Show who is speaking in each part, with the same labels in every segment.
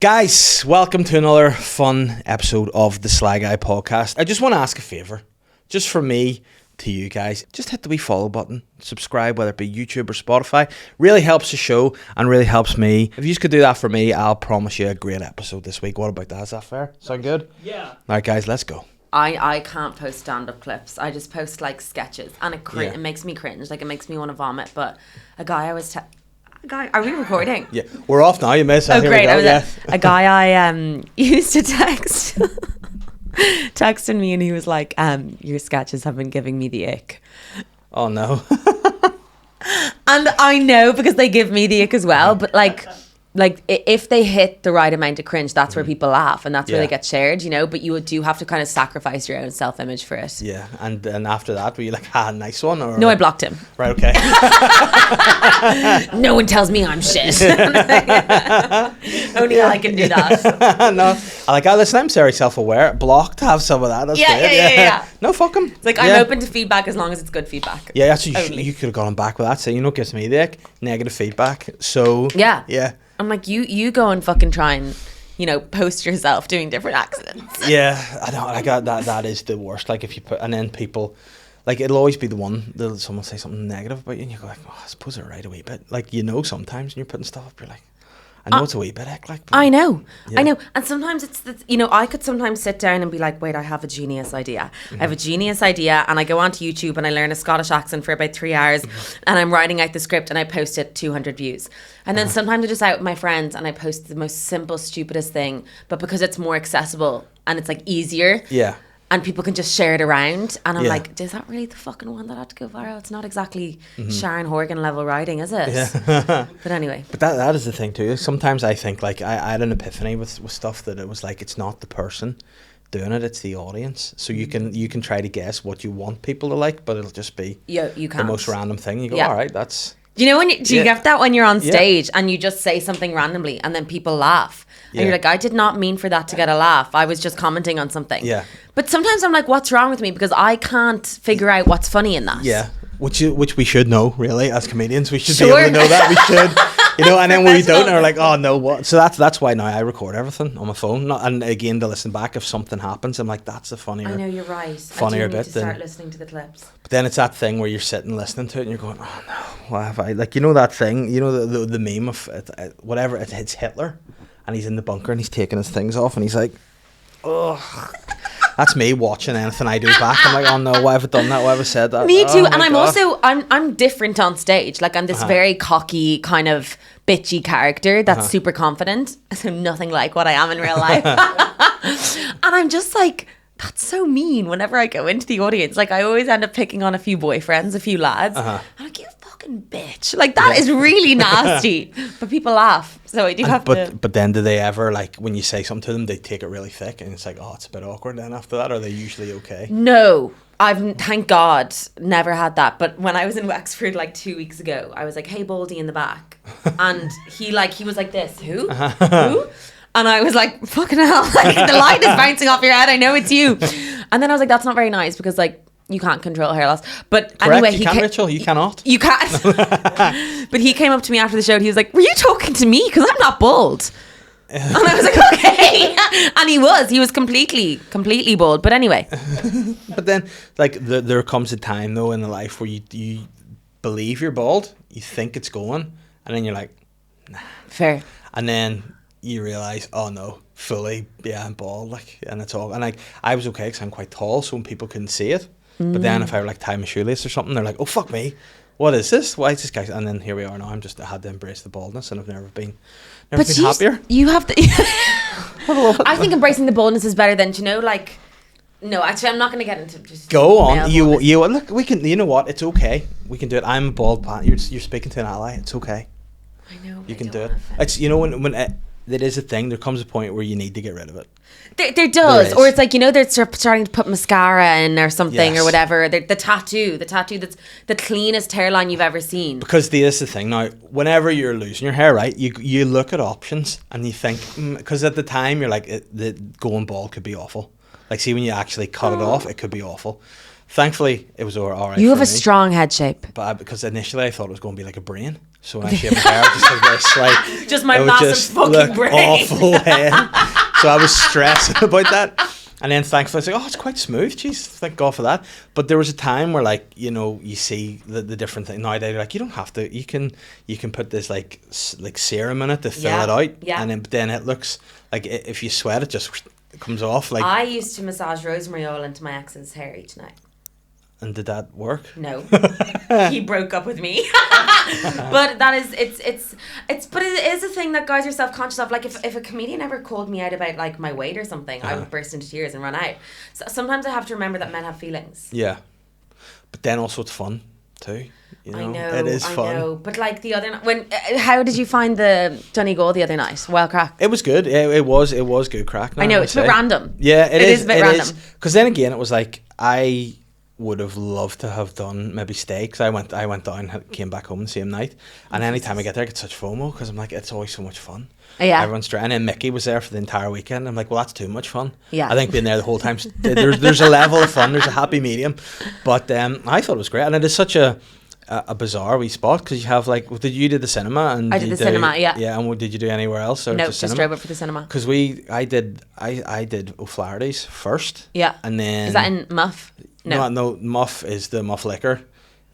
Speaker 1: Guys, welcome to another fun episode of the SLY Guy podcast. I just want to ask a favour, just from me to you guys. Just hit the wee follow button, subscribe, whether it be YouTube or Spotify. Really helps the show and really helps me. If you could do that for me, I'll promise you a great episode this week. What about that? Is that fair? Sound good?
Speaker 2: Yeah.
Speaker 1: All right, guys, let's go.
Speaker 3: I can't post stand-up clips. I just post like sketches, and it makes me cringe. Like, it makes me want to vomit. But a guy I was are we recording?
Speaker 1: Yeah, we're off now. You may say.
Speaker 3: Oh, great!
Speaker 1: Yeah.
Speaker 3: A guy I used to text texting me, and he was like, "Your sketches have been giving me the ick."
Speaker 1: Oh no.
Speaker 3: And I know, because they give me the ick as well. But like if they hit the right amount of cringe, that's where people laugh, and that's where they get shared, you know. But you do have to kind of sacrifice your own self-image for it.
Speaker 1: Yeah, and after that, were you like, nice one? Or?
Speaker 3: No, I blocked him.
Speaker 1: Right, okay.
Speaker 3: No one tells me I'm shit. Only I can do that.
Speaker 1: No, listen, I'm very self-aware. Blocked, have some of that. That's good.
Speaker 3: Yeah.
Speaker 1: No, fuck him.
Speaker 3: It's like, I'm open to feedback as long as it's good feedback.
Speaker 1: Yeah, that's what you could have gone back with that. So, gives me the ick, negative feedback. So, yeah.
Speaker 3: I'm like, you go and fucking try and, post yourself doing different accents.
Speaker 1: Yeah, I know. Like, that is the worst. Like, if you put, and then people, like, it'll always be the one, someone say something negative about you, and you go like, I suppose they're right a wee bit. Like, sometimes when you're putting stuff up, you're like, I know it's a wee bit ick, like. But,
Speaker 3: I know.
Speaker 1: Yeah.
Speaker 3: I know. And sometimes it's, I could sometimes sit down and be like, wait, I have a genius idea. Mm-hmm. I have a genius idea, and I go onto YouTube and I learn a Scottish accent for about 3 hours, and I'm writing out the script and I post it 200 views. And then sometimes I'm just out with my friends and I post the most simple, stupidest thing, but because it's more accessible and it's like easier.
Speaker 1: Yeah. And
Speaker 3: people can just share it around. And I'm like, is that really the fucking one that had to go viral? It's not exactly Sharon Horgan level writing, is it?
Speaker 1: Yeah.
Speaker 3: But anyway.
Speaker 1: But that is the thing too. Sometimes I think, like, I had an epiphany with stuff that it was like, it's not the person doing it, it's the audience. So you can try to guess what you want people to like, but it'll just be the most random thing. You go, all right, that's...
Speaker 3: Do you know do you get that when you're on stage and you just say something randomly and then people laugh? And you're like, I did not mean for that to get a laugh. I was just commenting on something. Yeah. But sometimes I'm like, what's wrong with me? Because I can't figure out what's funny in that.
Speaker 1: Yeah. Which we should know, really, as comedians. We should be able to know that. We should. And then when we don't, we're like, oh no, what? So that's why now I record everything on my phone. And again, to listen back, if something happens, I'm like, that's the funnier.
Speaker 3: I know, you're right.
Speaker 1: Funnier
Speaker 3: I do need
Speaker 1: bit.
Speaker 3: to start listening to the clips.
Speaker 1: But then it's that thing where you're sitting listening to it and you're going, oh no, what have I? Like, that thing, the meme of whatever, it's Hitler. And he's in the bunker and he's taking his things off and he's like, oh, that's me watching anything I do back. I'm like, oh no, why have I done that? Why have I said that?
Speaker 3: Me too. And I'm also, I'm different on stage. Like, I'm this very cocky, kind of bitchy character that's super confident. So nothing like what I am in real life. And I'm just like, that's so mean whenever I go into the audience. Like, I always end up picking on a few boyfriends, a few lads. And I'm like, you fucking bitch. Like, that is really nasty. But people laugh. So I do have to...
Speaker 1: But then do they ever, like, when you say something to them, they take it really thick and it's like, oh, it's a bit awkward then after that? Or are they usually okay?
Speaker 3: No. I've, thank God, never had that. But when I was in Wexford like 2 weeks ago, I was like, hey, Baldy in the back. And he was like this. Who? Who? And I was like, fucking hell, like, the light is bouncing off your head. I know it's you. And then I was like, that's not very nice because, like, you can't control hair loss. But
Speaker 1: correct,
Speaker 3: anyway,
Speaker 1: you can, Rachel. You cannot.
Speaker 3: You can't. But he came up to me after the show and he was like, were you talking to me? Because I'm not bald. And I was like, okay. And he was completely bald. But anyway.
Speaker 1: But then, like, there comes a time, though, in the life where you believe you're bald, you think it's going, and then you're like, nah.
Speaker 3: Fair.
Speaker 1: And then you realise, oh no, fully, I'm bald, like, and it's all, and like, I was okay because I'm quite tall, so when people couldn't see it, but then if I were like tie my shoelace or something, they're like, oh fuck me, what is this? Why is this guy? And then here we are now. I had to embrace the baldness, and I've never been happier.
Speaker 3: You have to. I think embracing the baldness is better than like. No, actually, I'm not going to get into just.
Speaker 1: Go on, you look. We can. You know what? It's okay. We can do it. I'm a bald pat. You're speaking to an ally. It's okay.
Speaker 3: I know.
Speaker 1: You can do it. It's when it is a thing. There comes a point where you need to get rid of it.
Speaker 3: There does, or it's like, they're starting to put mascara in or something, or whatever. The tattoo that's the cleanest hairline you've ever seen.
Speaker 1: Because this is the thing now. Whenever you're losing your hair, right, you look at options and you think, because at the time you're like, the going bald could be awful. Like, see, when you actually cut it off, it could be awful. Thankfully, it was all right.
Speaker 3: You have
Speaker 1: for
Speaker 3: a
Speaker 1: me.
Speaker 3: strong head shape.
Speaker 1: But because initially I thought it was going to be like a brain. So when I shaved my hair, I just had this like
Speaker 3: Just my
Speaker 1: it would
Speaker 3: massive
Speaker 1: just
Speaker 3: fucking
Speaker 1: look
Speaker 3: brain.
Speaker 1: awful head. So I was stressing about that. And then thankfully I was like, oh, it's quite smooth. Jeez, thank God for that. But there was a time where like, you know, you see the different thing. Nowadays, like you don't have to. You can put this like serum in it to fill it out.
Speaker 3: Yeah.
Speaker 1: And then it looks like if you sweat, it just comes off. Like.
Speaker 3: I used to massage rosemary oil into my ex's hair each night.
Speaker 1: And did that work?
Speaker 3: No, he broke up with me. But that is but it is a thing that guys are self-conscious of. Like if a comedian ever called me out about like my weight or something, I would burst into tears and run out. So sometimes I have to remember that men have feelings.
Speaker 1: Yeah, but then also it's fun too. You know?
Speaker 3: I know,
Speaker 1: it is fun.
Speaker 3: I know. But like the other how did you find the Donegal the other night? Well, crack.
Speaker 1: It was good. It was good crack.
Speaker 3: I know it's a bit random.
Speaker 1: Yeah, it is
Speaker 3: a bit random.
Speaker 1: Because then again, it was like I would have loved to have done maybe stay, because I went down, came back home the same night, and anytime I get there I get such FOMO because I'm like, it's always so much fun.
Speaker 3: Yeah,
Speaker 1: everyone's straight, and then Mickey was there for the entire weekend. I'm like, well, that's too much fun.
Speaker 3: Yeah,
Speaker 1: I think being there the whole time, there's a level of fun, there's a happy medium, but I thought it was great, and it is such a bizarre wee spot because you have like, you did the cinema, and
Speaker 3: I did the cinema, yeah,
Speaker 1: and what did you do anywhere else? Or
Speaker 3: no, just drove up for the cinema
Speaker 1: because I did O'Flaherty's first,
Speaker 3: yeah,
Speaker 1: and then
Speaker 3: is that in Muff?
Speaker 1: No, Muff is the Muff Liquor,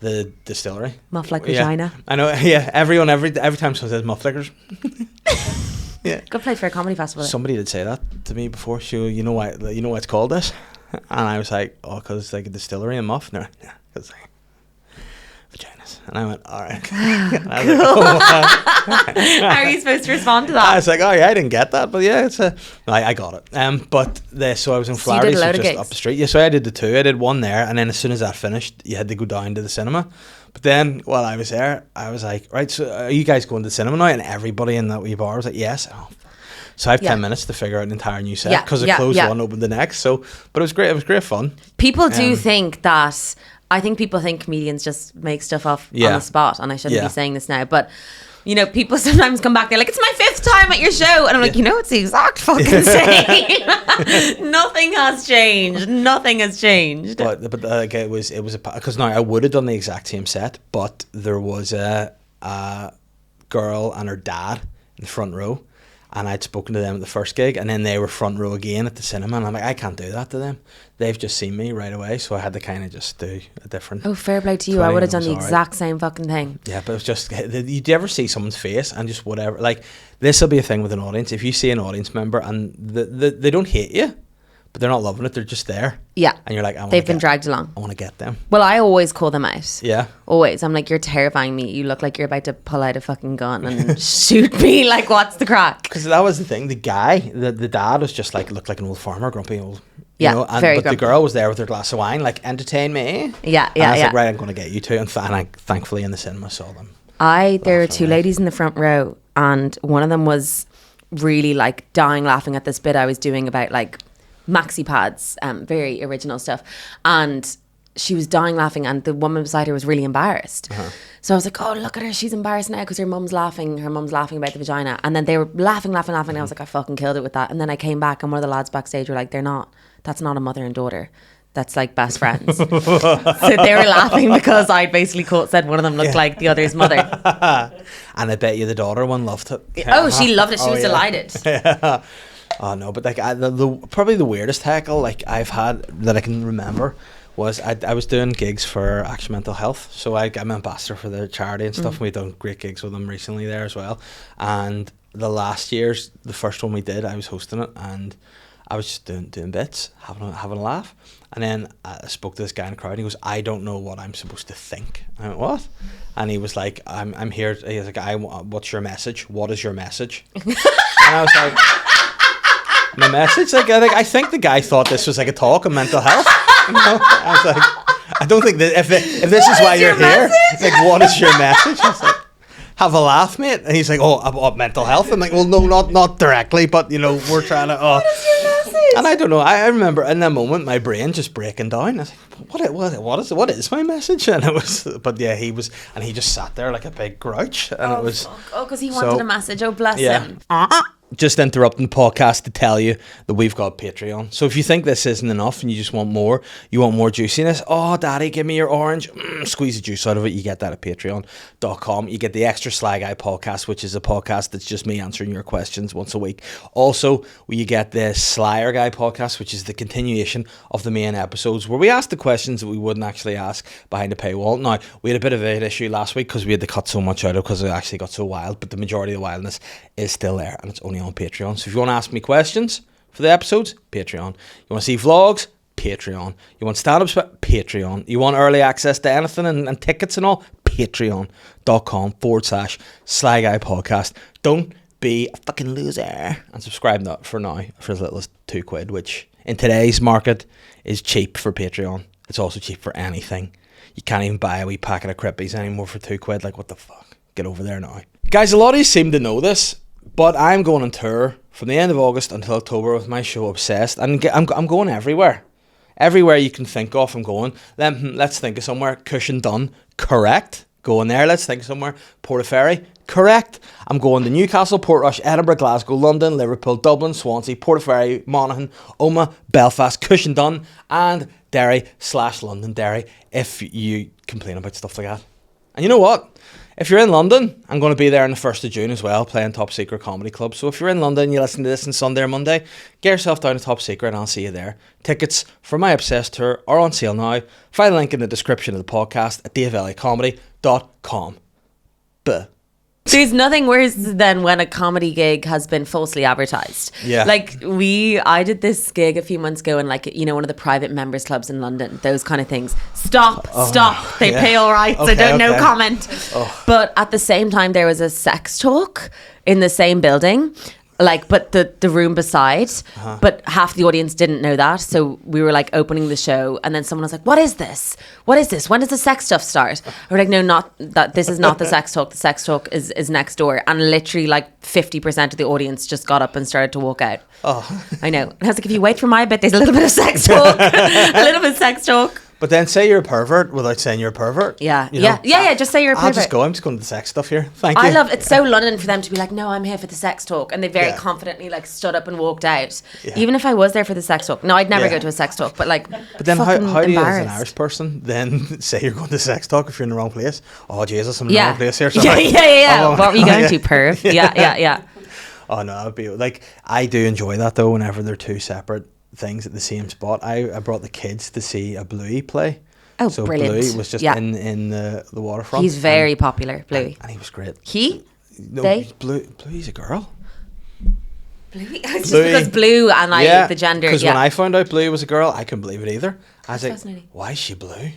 Speaker 1: the distillery.
Speaker 3: Muff like vagina.
Speaker 1: I know. Yeah, everyone every time someone says Muff Liquors. Yeah.
Speaker 3: Good place for a comedy festival.
Speaker 1: Somebody did say that to me before. You know why it's called this? And I was like, oh, because it's like a distillery in Muff. No, yeah, because like vaginas. And I went, all right. I was like,
Speaker 3: how are you supposed to respond to that?
Speaker 1: I was like, oh yeah, I didn't get that, but yeah, I got it. But so I was in Florida, so just up the street. Yeah, so I did the two. I did one there, and then as soon as that finished, you had to go down to the cinema. But then while I was there, I was like, right, so are you guys going to the cinema now? And everybody in that wee bar was like, yes. Oh. So I have 10 minutes to figure out an entire new set because it closed one, opened the next. So, but it was great. It was great fun.
Speaker 3: People do think that. I think people think comedians just make stuff up on the spot, and I shouldn't be saying this now, but you know, people sometimes come back, they're like, it's my 5th time at your show, and I'm like, you know, it's the exact fucking same. Nothing has changed. But like it was because now I would have done the exact same set, but there was a girl and her dad in the front row, and I'd spoken to them at the first gig, and then they were front row again at the cinema, and I'm like, I can't do that to them. They've just seen me right away, so I had to kind of just do a different. Oh, fair play to you. I would have done the exact same fucking thing.
Speaker 1: Yeah, but it was just, you ever see someone's face and just whatever, like, this will be a thing with an audience. If you see an audience member and they don't hate you, but they're not loving it, they're just there.
Speaker 3: Yeah.
Speaker 1: And you're like,
Speaker 3: they've been dragged along.
Speaker 1: I want to get them.
Speaker 3: Well, I always call them out.
Speaker 1: Yeah.
Speaker 3: Always. I'm like, you're terrifying me. You look like you're about to pull out a fucking gun and shoot me. Like, what's the crack? Because
Speaker 1: that was the thing. The guy, the dad was just like, looked like an old farmer, grumpy old.
Speaker 3: Yeah,
Speaker 1: you know, and,
Speaker 3: very
Speaker 1: but
Speaker 3: grumpy.
Speaker 1: The girl was there with her glass of wine, like, entertain me.
Speaker 3: Yeah,
Speaker 1: and I was like, right, I'm going to get you two. And I thankfully in the cinema saw them.
Speaker 3: There were two ladies in the front row, and one of them was really like dying laughing at this bit I was doing about like maxi pads, very original stuff, and she was dying laughing, and the woman beside her was really embarrassed. So I was like, oh, look at her, she's embarrassed now because her mum's laughing about the vagina. And then they were laughing, and I was like, I fucking killed it with that. And then I came back, and one of the lads backstage were like, that's not a mother and daughter, that's like best friends. So they were laughing because I basically said one of them looked like the other's mother.
Speaker 1: And I bet you the daughter one loved it.
Speaker 3: Oh, she loved it. She was delighted.
Speaker 1: Yeah. Oh no, but like probably the weirdest heckle like I've had that I can remember was I was doing gigs for Action Mental Health, so I'm an ambassador for the charity and stuff, and we've done great gigs with them recently there as well. And the first one we did, I was hosting it, and I was just doing bits, having a laugh, and then I spoke to this guy in the crowd, and he goes, I don't know what I'm supposed to think. I went, what? And he was like, I'm here. He was like, what's your message? What is your message? And I was like, my message? Like, I think the guy thought this was like a talk on mental health. You know? I was like, I don't think that if this is why you're here, it's like, what is your message? I was like, have a laugh, mate. And he's like, oh, about mental health. I'm like, well, no, not directly, but you know, we're trying to.
Speaker 3: What is your message?
Speaker 1: And I don't know. I remember in that moment, my brain just breaking down. I was like, what is my message? And it was, but yeah, he just sat there like a big grouch, and it was.
Speaker 3: Because he wanted a message. Oh, bless him.
Speaker 1: just interrupting the podcast to tell you that we've got Patreon. So if you think this isn't enough and you just want more, you want more juiciness, oh daddy, give me your orange, squeeze the juice out of it, you get that at patreon.com. You get the extra Sly Guy podcast, which is a podcast that's just me answering your questions once a week. Also, you get the Slyer Guy podcast, which is the continuation of the main episodes where we ask the questions that we wouldn't actually ask behind the paywall. Now, we had a bit of an issue last week because we had to cut so much out of it because it actually got so wild, but the majority of the wildness is still there, and it's only on Patreon. So if you want to ask me questions for the episodes, Patreon. You want to see vlogs, Patreon. You want stand-ups, Patreon. You want early access to anything and tickets and all, patreon.com/Sly Guy podcast. Don't be a fucking loser and subscribe for now for as little as £2, which in today's market is cheap for Patreon. It's also cheap for anything. You can't even buy a wee packet of Crippies anymore for £2. Like, what the fuck? Get over there now. Guys, a lot of you seem to know this, but I'm going on tour from the end of August until October with my show Obsessed, and I'm going everywhere. Everywhere you can think of, I'm going. Let's think of somewhere. Cushion-Dun, correct. Going there. Let's think of somewhere. Portaferry, correct. I'm going to Newcastle, Portrush, Edinburgh, Glasgow, London, Liverpool, Dublin, Swansea, Portaferry, Monaghan, Omagh, Belfast, Cushion-Dun, and Derry/London Derry, if you complain about stuff like that. And you know what? If you're in London, I'm going to be there on the 1st of June as well, playing Top Secret Comedy Club. So if you're in London, you listen to this on Sunday or Monday, get yourself down to Top Secret and I'll see you there. Tickets for my Obsessed tour are on sale now. Find the link in the description of the podcast at daveelliotcomedy.com. Buh.
Speaker 3: There's nothing worse than when a comedy gig has been falsely advertised.
Speaker 1: Yeah.
Speaker 3: Like I did this gig a few months ago in like, you know, one of the private members clubs in London, those kind of things. Stop. They pay all right.
Speaker 1: Okay,
Speaker 3: I don't know comment.
Speaker 1: Oh.
Speaker 3: But at the same time, there was a sex talk in the same building. Like, but the room beside, but half the audience didn't know that. So we were like opening the show, and then someone was like, "What is this? What is this? When does the sex stuff start?" We're like, "No, not that. This is not the sex talk. The sex talk is next door." And literally, like 50% of the audience just got up and started to walk out. Oh, I know. And I was like, "If you wait for my bit, there's a little bit of sex talk, a little bit of sex talk."
Speaker 1: But then say you're a pervert without saying you're a pervert.
Speaker 3: Yeah.
Speaker 1: You know?
Speaker 3: Yeah. Just say you're a pervert.
Speaker 1: I'll just go. I'm just going to the sex stuff here. Thank you.
Speaker 3: I love it's so London for them to be like, "No, I'm here for the sex talk," and they very confidently like stood up and walked out. Yeah. Even if I was there for the sex talk, no, I'd never go to a sex talk. But like,
Speaker 1: but then how do you, as an Irish person, then say you're going to sex talk if you're in the wrong place? Oh Jesus, I'm in the wrong place here. Sorry.
Speaker 3: Yeah. Oh, what were you going to, perv? Yeah.
Speaker 1: Oh no, it'd be like I do enjoy that though. Whenever they're two separate things at the same spot, I brought the kids to see a Bluey play.
Speaker 3: Oh,
Speaker 1: so
Speaker 3: brilliant.
Speaker 1: Bluey was just in the waterfront.
Speaker 3: He's very popular, Bluey.
Speaker 1: And he was great.
Speaker 3: They?
Speaker 1: Bluey's a girl.
Speaker 3: Bluey? It's just because blue and the gender.
Speaker 1: Because when I found out Bluey was a girl, I couldn't believe it either. I was like, why is she blue?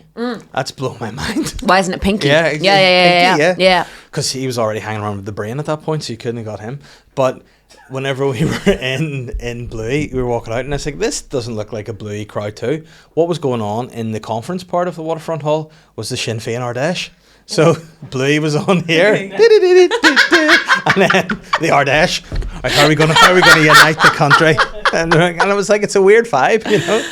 Speaker 1: That's blown my mind.
Speaker 3: Why isn't it Pinky?
Speaker 1: Yeah. Because he was already hanging around with the Brain at that point, so you couldn't have got him. But whenever we were in Bluey, we were walking out and I was like, this doesn't look like a Bluey crowd too. What was going on in the conference part of the Waterfront Hall was the Sinn Féin Ard Fheis. So Bluey was on here, and then the Ardèche. Right, how are we going to unite the country? And I was like, it's a weird vibe, you know.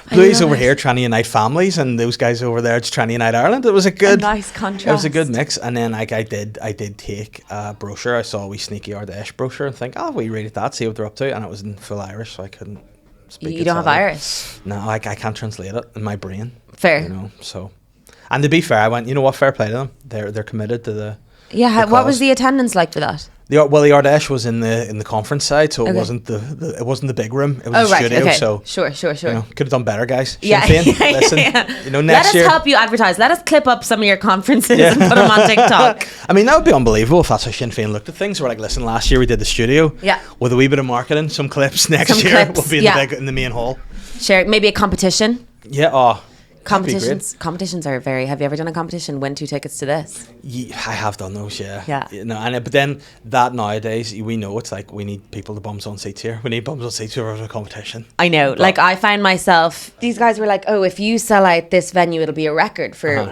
Speaker 1: Bluey's over here trying to unite families, and those guys over there just trying to unite Ireland. It was a nice contrast. It was a good mix. And then like I did take a brochure. I saw a wee sneaky Ardèche brochure and think, we read it that, see what they're up to. And it was in full Irish, so I couldn't speak it.
Speaker 3: You don't have Irish?
Speaker 1: No, I can't translate it in my brain.
Speaker 3: Fair.
Speaker 1: You know, so. And to be fair, I went, you know what, fair play to them. They're committed to the
Speaker 3: what was the attendance like for that?
Speaker 1: The Ardèche was in the conference side, so it wasn't the big room. It was a studio,
Speaker 3: okay.
Speaker 1: so
Speaker 3: sure.
Speaker 1: You know, could have done better, guys.
Speaker 3: Yeah,
Speaker 1: Sinn Féin, listen. You know, next year,
Speaker 3: let us help you advertise. Let us clip up some of your conferences and put them on TikTok.
Speaker 1: I mean, that would be unbelievable if that's how Sinn Féin looked at things. We're like, listen, last year we did the studio, with a wee bit of marketing, some clips. Next year we'll be in the main hall.
Speaker 3: Share maybe a competition.
Speaker 1: Yeah.
Speaker 3: Competitions are very. Have you ever done a competition? Win 2 tickets to this?
Speaker 1: Yeah, I have done those.
Speaker 3: Yeah.
Speaker 1: You know, but then that nowadays we know it's like we need people to bums on seats here. We need bums on seats for a competition.
Speaker 3: I know. Like I find myself. These guys were like, "Oh, if you sell out this venue, it'll be a record for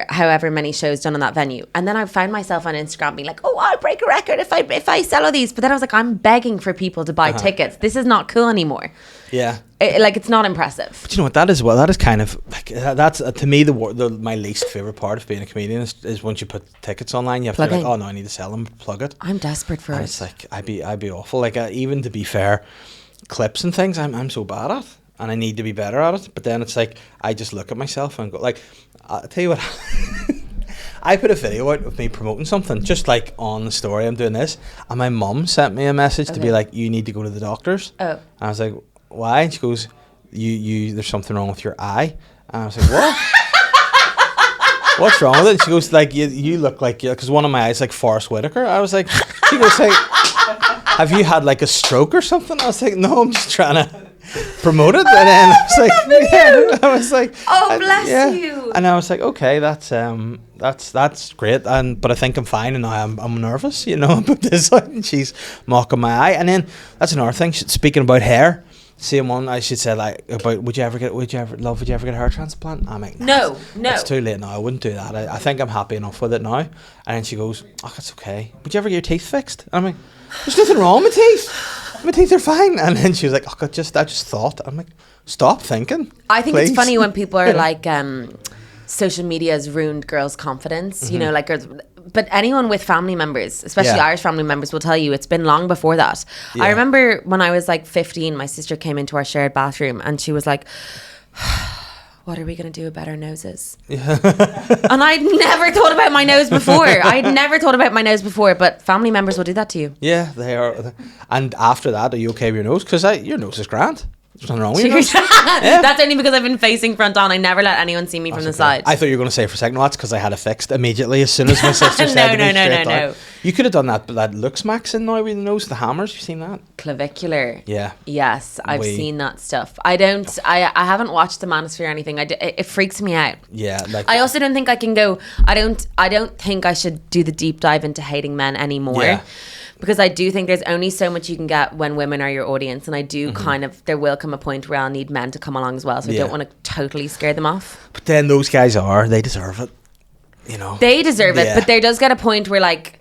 Speaker 3: however many shows done on that venue." And then I found myself on Instagram being like, "Oh, I'll break a record if I sell all these." But then I was like, "I'm begging for people to buy tickets. This is not cool anymore."
Speaker 1: Yeah.
Speaker 3: It's not impressive.
Speaker 1: But you know what, that is kind of like, that's to me my least favorite part of being a comedian is once you put tickets online, you have to be like, oh no, I need to sell them, plug it.
Speaker 3: I'm desperate for it.
Speaker 1: It's like I'd be awful. Like even to be fair, clips and things I'm so bad at, and I need to be better at it. But then it's like I just look at myself and go like, I'll tell you what. I put a video out of me promoting something, just like on the story, I'm doing this, and my mum sent me a message to be like, you need to go to the doctors. Oh. And I was like, why? And she goes, you there's something wrong with your eye. And I was like, what? What's wrong with it? And she goes, like, you look like, because one of my eyes like Forrest Whitaker. I was like, she goes like, have you had like a stroke or something? I was like, no, I'm just trying to promote it. And then I was like, yeah. I was like,
Speaker 3: oh, bless you.
Speaker 1: And I was like, okay, that's great. But I think I'm fine, and now I'm nervous, about this. And she's mocking my eye. And then that's another thing. Speaking about hair, same one. I should say like about would you ever get a hair transplant? I'm like,
Speaker 3: no.
Speaker 1: It's too late now. I wouldn't do that. I think I'm happy enough with it now. And then she goes, oh, that's okay. Would you ever get your teeth fixed? And I'm like, there's nothing wrong with teeth. My teeth are fine. And then she was like, oh, I just thought. I'm like, stop thinking.
Speaker 3: I think
Speaker 1: please.
Speaker 3: It's funny when people are like, social media has ruined girls' confidence. Mm-hmm. Like girls, but anyone with family members, especially Irish family members, will tell you it's been long before that. Yeah. I remember when I was like 15, my sister came into our shared bathroom and she was like, what are we going to do about our noses? Yeah. And I'd never thought about my nose before. But family members will do that to you.
Speaker 1: Yeah, they are. And after that, are you okay with your nose? Because your nose is grand. There's nothing wrong with your nose. Yeah.
Speaker 3: That's only because I've been facing front on. I never let anyone see me from the side.
Speaker 1: I thought you were going to say for a second, no, that's because I had it fixed immediately as soon as my sister said
Speaker 3: No.
Speaker 1: You could have done that Lux Max in now with the nose, the hammers. You've seen that?
Speaker 3: Clavicular.
Speaker 1: Yeah.
Speaker 3: Yes, I've seen that stuff. I haven't watched the Manosphere or anything. It freaks me out.
Speaker 1: Yeah.
Speaker 3: I also don't think I can go. I don't think I should do the deep dive into hating men anymore. Yeah. Because I do think there's only so much you can get when women are your audience. And I do there will come a point where I'll need men to come along as well. So I don't want to totally scare them off.
Speaker 1: But then those guys they deserve it.
Speaker 3: They deserve it. But there does get a point where like,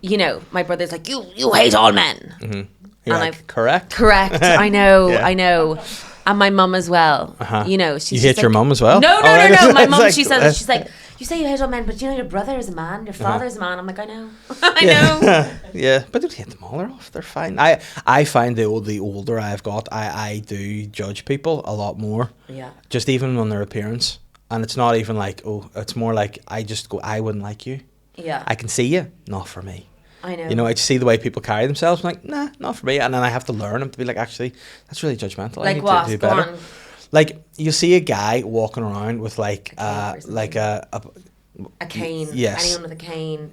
Speaker 3: my brother's like, you hate all men.
Speaker 1: Mm-hmm. You're and like, correct.
Speaker 3: I know. And my mum as well. Uh-huh.
Speaker 1: She's you hate your mum as well?
Speaker 3: No. My mum, she's like, you say you hate all men, but your brother is a man, your father is a man. I'm like, I know. I know.
Speaker 1: Yeah, but don't hate them all. They're fine. I find the older I've got, I do judge people a lot more. Yeah. Just even on their appearance. And it's not even like, it's more like, I just go, I wouldn't like you. Yeah. I can see you, not for me.
Speaker 3: I know.
Speaker 1: I just see the way people carry themselves. I'm like, nah, not for me. And then I have to learn them to be like, actually, that's really judgmental.
Speaker 3: Like
Speaker 1: I need
Speaker 3: what?
Speaker 1: to do better. Like you see a guy walking around with a
Speaker 3: cane.
Speaker 1: Yes.
Speaker 3: Anyone with a cane,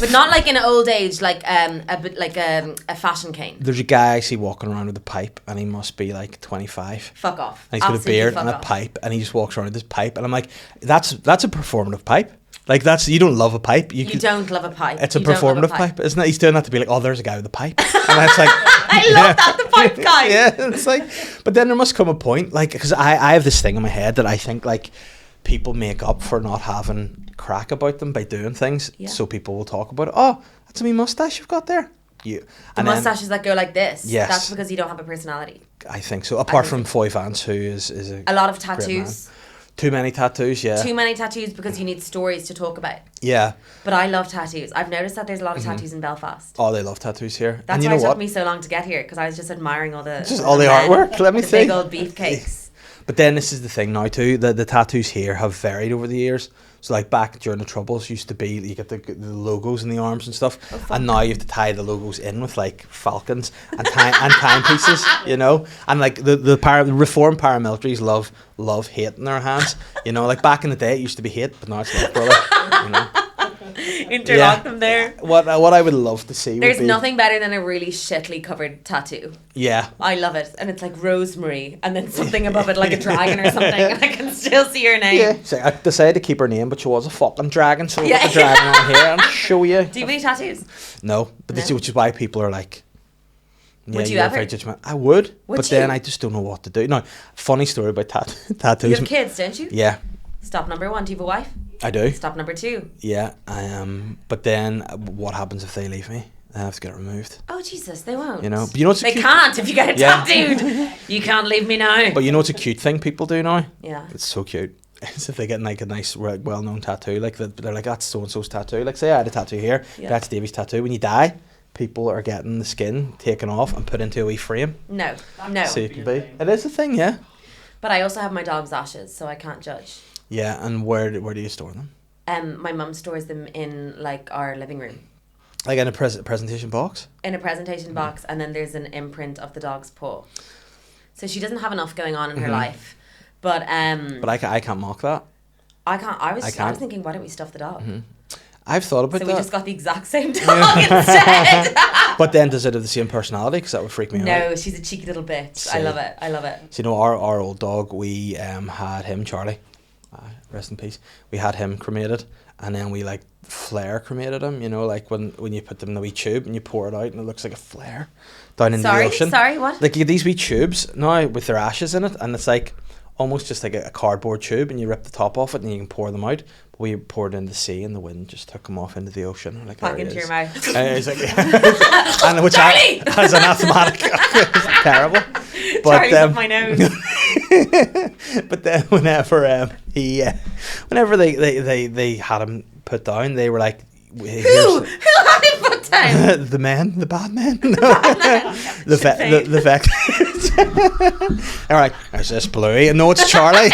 Speaker 3: but not like in old age, like a fashion cane.
Speaker 1: There's a guy I see walking around with a pipe, and he must be like 25.
Speaker 3: Fuck off.
Speaker 1: And he's got a beard and a pipe, and he just walks around with this pipe, and I'm like, that's a performative pipe. Like you don't love a pipe. You
Speaker 3: don't love a pipe.
Speaker 1: It's a performative pipe, isn't it? He's doing that to be like, oh, there's a guy with a pipe, and it's like,
Speaker 3: I love that, the pipe guy.
Speaker 1: Yeah, it's like, but then there must come a point, like, because I have this thing in my head that I think like people make up for not having crack about them by doing things, so people will talk about it. Oh, that's a wee mustache you've got there. The
Speaker 3: mustaches that go like this.
Speaker 1: Yes,
Speaker 3: that's because you don't have a personality.
Speaker 1: I think so. Apart from Foy Vance, who is
Speaker 3: a lot of tattoos.
Speaker 1: Too many tattoos, yeah.
Speaker 3: Too many tattoos because you need stories to talk about.
Speaker 1: Yeah.
Speaker 3: But I love tattoos. I've noticed that there's a lot of tattoos in Belfast.
Speaker 1: Oh, they love tattoos here.
Speaker 3: That's why it took me so long to get here, because I was just admiring all the
Speaker 1: artwork. Let me see.
Speaker 3: Big old beefcakes.
Speaker 1: But then this is the thing now too. The tattoos here have varied over the years. So like back during the Troubles, used to be you get the logos in the arms and stuff, and now you have to tie the logos in with like falcons and timepieces, And like the reformed paramilitaries love hate in their hands, Like back in the day, it used to be hate, but now it's love, brother.
Speaker 3: Interlock them there.
Speaker 1: What I would love to see.
Speaker 3: There's nothing better than a really shittily covered tattoo.
Speaker 1: Yeah.
Speaker 3: I love it, and it's like rosemary, and then something above it like a dragon or something, and I can still see her name. Yeah.
Speaker 1: So I decided to keep her name, but she was a fucking dragon, so we'll put the dragon on here and show you.
Speaker 3: Do you have any tattoos?
Speaker 1: No, but this is which is why people are like. Yeah,
Speaker 3: would you ever?
Speaker 1: Very judgmental. I would, then I just don't know what to do. Now, funny story about tattoos.
Speaker 3: You have kids, don't you?
Speaker 1: Yeah.
Speaker 3: Stop number 1. Do you have a wife?
Speaker 1: I do.
Speaker 3: Stop number 2.
Speaker 1: Yeah, I am. But then, what happens if they leave me? I have to get it removed.
Speaker 3: Oh Jesus, they won't.
Speaker 1: You know, but you know what's
Speaker 3: they
Speaker 1: cute?
Speaker 3: can't if you get it tattooed. You can't leave me now.
Speaker 1: But you know what's a cute thing people do now?
Speaker 3: Yeah.
Speaker 1: It's so cute. It's if they get like a nice, well-known tattoo, like they're like, that's so and so's tattoo. Like, say I had a tattoo here, that's Davey's tattoo. When you die, people are getting the skin taken off and put into a wee frame.
Speaker 3: No.
Speaker 1: So you can be. It is a thing, yeah.
Speaker 3: But I also have my dog's ashes, so I can't judge.
Speaker 1: Yeah, and where do you store them?
Speaker 3: My mum stores them in like our living room.
Speaker 1: Like in a presentation box?
Speaker 3: In a presentation box, and then there's an imprint of the dog's paw. So she doesn't have enough going on in her life. But
Speaker 1: I can't mock that.
Speaker 3: I can't. I was thinking, why don't we stuff the dog?
Speaker 1: I've thought about that.
Speaker 3: So we just got the exact same dog instead.
Speaker 1: But then does it have the same personality? Because that would freak me out.
Speaker 3: No, she's a cheeky little bitch.
Speaker 1: See.
Speaker 3: I love it.
Speaker 1: So, you know, our old dog, we had him, Charlie, rest in peace. We had him cremated, and then we like flare cremated him. You know, like when you put them in the wee tube and you pour it out, and it looks like a flare down in the ocean.
Speaker 3: Sorry, what?
Speaker 1: Like you get these wee tubes now with their ashes in it, and it's like almost just like a cardboard tube, and you rip the top off it and you can pour them out. But we poured it in the sea, and the wind just took them off into the ocean. Like,
Speaker 3: back into your mouth.
Speaker 1: It's like, and which as an asthmatic, it's terrible. But
Speaker 3: Charlie's up my nose.
Speaker 1: but then whenever they had him put down, they were like,
Speaker 3: Who had him put down?
Speaker 1: the bad men. The vet. All right, is this Bluey? No, it's Charlie.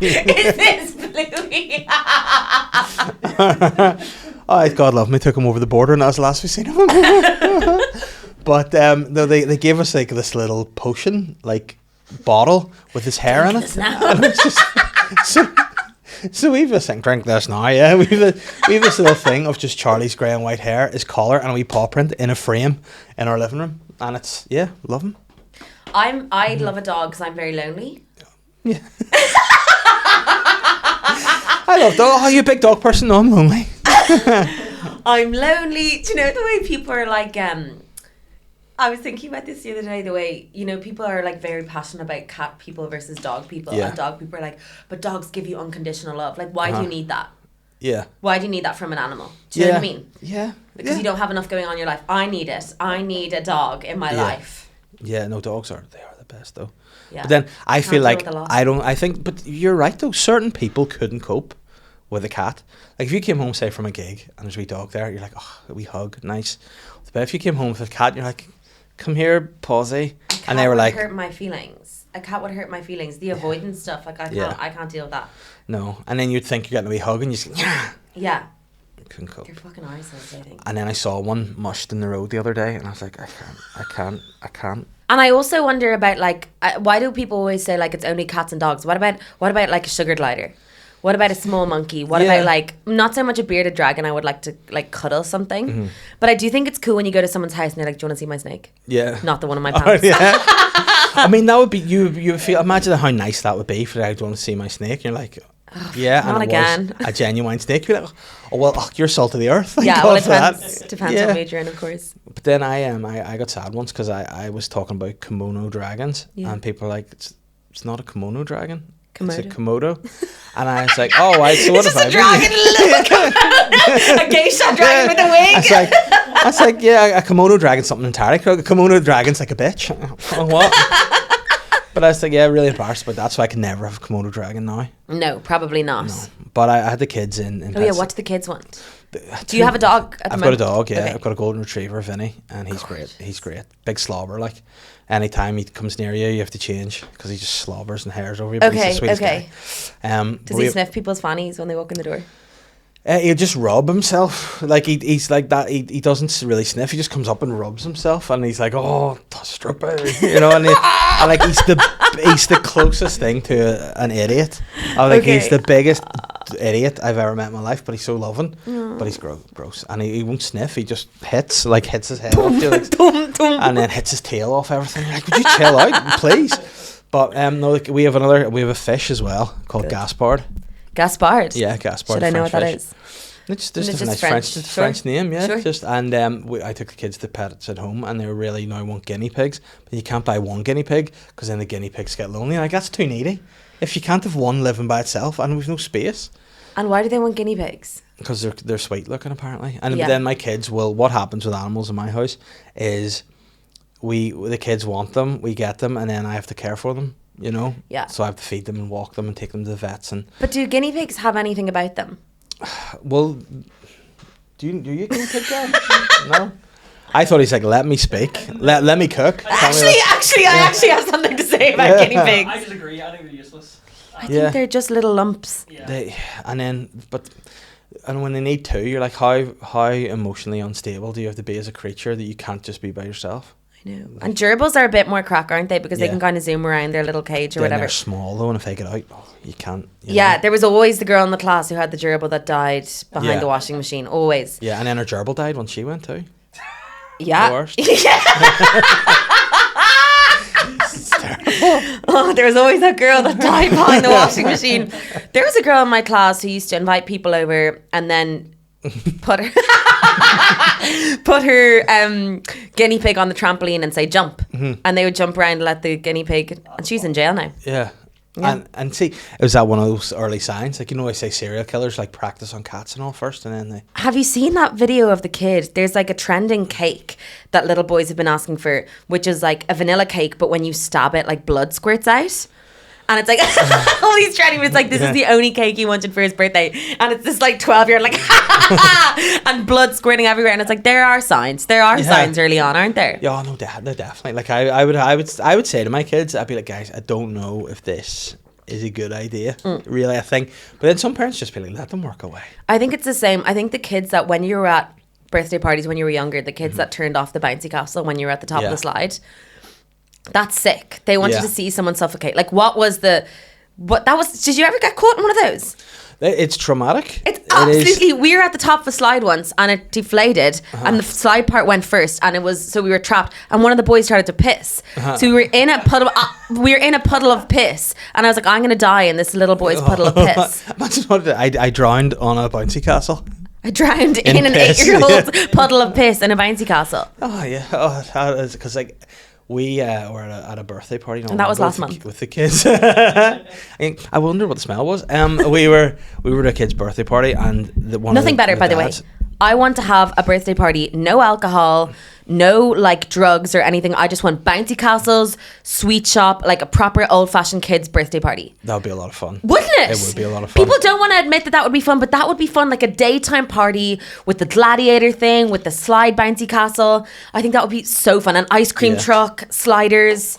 Speaker 3: Is this Bluey?
Speaker 1: Oh, God love me, took him over the border, and that was the last we seen of him. But no, they gave us like this little potion, like bottle with his hair in it. And it's just, so we've this thing, drink this now, yeah. We've this little thing of just Charlie's grey and white hair, his collar, and a wee paw print in a frame in our living room, and it's love him.
Speaker 3: I love a dog because I'm very lonely.
Speaker 1: Yeah. I love dog. Oh, you a big dog person? No, I'm lonely.
Speaker 3: I'm lonely. Do you know the way people are like? I was thinking about this the other day. The way people are like very passionate about cat people versus dog people, and dog people are like, but dogs give you unconditional love. Like, why do you need that?
Speaker 1: Yeah.
Speaker 3: Why do you need that from an animal? Do you know what I mean?
Speaker 1: Yeah.
Speaker 3: Because you don't have enough going on in your life. I need it. I need a dog in my life.
Speaker 1: Yeah. No, dogs are the best though.
Speaker 3: Yeah.
Speaker 1: But then I feel like
Speaker 3: I
Speaker 1: think, but you're right though. Certain people couldn't cope with a cat. Like if you came home, say, from a gig and there's a wee dog there, you're like, oh, a wee hug, nice. But if you came home with a cat, you're like, come here, Pawsy. And they were like,
Speaker 3: hurt my feelings. A cat would hurt my feelings. The avoidance stuff, like I can't deal with that.
Speaker 1: No. And then you'd think you're getting a wee hug and you just
Speaker 3: yeah.
Speaker 1: Couldn't cope.
Speaker 3: They're fucking arseholes, I think.
Speaker 1: And then I saw one mushed in the road the other day and I was like, I can't.
Speaker 3: And I also wonder about like, why do people always say like it's only cats and dogs? What about like a sugar glider? What about a small monkey? What about like, not so much a bearded dragon, I would like to like cuddle something. But I do think it's cool when you go to someone's house and they're like, do you want to see my snake?
Speaker 1: Yeah.
Speaker 3: Not the one in my pants.
Speaker 1: Yeah. I mean, that would be, you feel, imagine how nice that would be for like, do you want to see my snake? You're like, yeah,
Speaker 3: not
Speaker 1: and it
Speaker 3: again.
Speaker 1: was a genuine snake. You're like, oh well, you're salt of the earth.
Speaker 3: Yeah, well, it depends what mood you're in, of course.
Speaker 1: But then I got sad once because I was talking about kimono dragons, and people are like, it's not a kimono dragon. Komodo. It's a Komodo. And I was like, oh, right, so what if I...
Speaker 3: A geisha dragon with a wing.
Speaker 1: I was like, yeah, a Komodo dragon's something entirely. A Komodo dragon's like a bitch. What? But I was like, yeah, really embarrassed about that, so I can never have a Komodo dragon now.
Speaker 3: No, probably not.
Speaker 1: No. But I had the kids in
Speaker 3: Oh, yeah, what do the kids want? Do you have a dog at the
Speaker 1: I've
Speaker 3: moment?
Speaker 1: got a dog, yeah.
Speaker 3: Okay.
Speaker 1: I've got a golden retriever, Vinny, and he's great. He's great. Big slobber, like. Anytime he comes near you, you have to change because he just slobbers and hairs over you. But he's the sweetest guy.
Speaker 3: Does he sniff people's fannies when they walk in the door?
Speaker 1: He'll just rub himself. Like he's like that. He doesn't really sniff. He just comes up and rubs himself, and he's like, "Oh, strawberry," you know. And like he's the closest thing to an idiot. He's the biggest idiot I've ever met in my life. But he's so loving. But he's gross, and he won't sniff. He just hits his head off, and then hits his tail off everything. You're like, would you chill out, please? But no, like, we have a fish as well called Gaspard.
Speaker 3: Gaspard?
Speaker 1: Yeah, Gaspard.
Speaker 3: Should I know what that is?
Speaker 1: It's just a nice French name, yeah. Sure. I took the kids to pets at home, and they were really now want guinea pigs, but you can't buy one guinea pig because then the guinea pigs get lonely. Like that's too needy. If you can't have one living by itself, and we've no space.
Speaker 3: And why do they want guinea pigs?
Speaker 1: because they're sweet looking apparently. And
Speaker 3: Yeah.
Speaker 1: then my kids will. What happens with animals in my house is the kids want them, we get them, and then I have to care for them. You know.
Speaker 3: Yeah.
Speaker 1: So I have to feed them and walk them and take them to the vets and.
Speaker 3: But do guinea pigs have anything about them?
Speaker 1: Well, do you guinea pig girl? No. I thought he's like, let me speak, let me cook.
Speaker 3: Actually, I actually have something to say about guinea pigs.
Speaker 2: I disagree. I think they're useless.
Speaker 3: I think they're just little lumps.
Speaker 2: Yeah.
Speaker 1: And when they need two, you're like, how emotionally unstable do you have to be as a creature that you can't just be by yourself?
Speaker 3: I know. And gerbils are a bit more crack, aren't they? Because they
Speaker 1: Yeah.
Speaker 3: can kind of zoom around their little cage or
Speaker 1: Then
Speaker 3: whatever.
Speaker 1: they're small though, and if they get out, you can't. You
Speaker 3: Yeah,
Speaker 1: know?
Speaker 3: there was always the girl in the class who had the gerbil that died behind
Speaker 1: Yeah.
Speaker 3: the washing machine. Always.
Speaker 1: Yeah, and then her gerbil died when she went too.
Speaker 3: Yeah.
Speaker 1: The worst.
Speaker 3: Oh, there was always that girl that died behind the washing machine. There was a girl in my class who used to invite people over and then put her guinea pig on the trampoline and say jump, and they would jump around and let the guinea pig, and she's in jail now.
Speaker 1: Yeah.
Speaker 3: Yeah.
Speaker 1: And see, it was that one of those early signs, like, you know, I say serial killers like practice on cats and all first, and then they.
Speaker 3: Have you seen that video of the kid? There's like a trending cake that little boys have been asking for, which is like a vanilla cake, but when you stab it, like blood squirts out. And it's like, all these trending, it's like, this is the only cake he wanted for his birthday. And it's this like 12-year-old like, and blood squirting everywhere. And it's like, there are signs. There are signs early on, aren't there?
Speaker 1: Yeah, no, they're definitely. Like, I would say to my kids, I'd be like, guys, I don't know if this is a good idea, really, I think. But then some parents just be like, let them work away.
Speaker 3: I think it's the same. I think the kids that when you were at birthday parties when you were younger, the kids that turned off the bouncy castle when you were at the top of the slide, that's sick. They wanted to see someone suffocate. Like, did you ever get caught in one of those?
Speaker 1: It's traumatic.
Speaker 3: It's absolutely. We were at the top of a slide once, and it deflated, and the slide part went first, and we were trapped. And one of the boys started to piss, so we were in a puddle. We were in a puddle of piss, and I was like, "I'm gonna die in this little boy's puddle of piss."
Speaker 1: Imagine what I drowned on a bouncy castle.
Speaker 3: I drowned in an
Speaker 1: piss,
Speaker 3: 8-year-old's puddle of piss in a bouncy castle.
Speaker 1: Oh yeah, because like. We were at a birthday party.
Speaker 3: And that was last month.
Speaker 1: With the kids. I wonder what the smell was. We were at a kid's birthday party, and
Speaker 3: nothing better, by the way. I want to have a birthday party, no alcohol, no like drugs or anything. I just want bouncy castles, sweet shop, like a proper old-fashioned kids' birthday party.
Speaker 1: That would be a lot of fun.
Speaker 3: Wouldn't it?
Speaker 1: It would be a lot of fun.
Speaker 3: People don't want to admit that would be fun, but that would be fun, like a daytime party with the gladiator thing, with the slide bouncy castle. I think that would be so fun. An ice cream truck, sliders.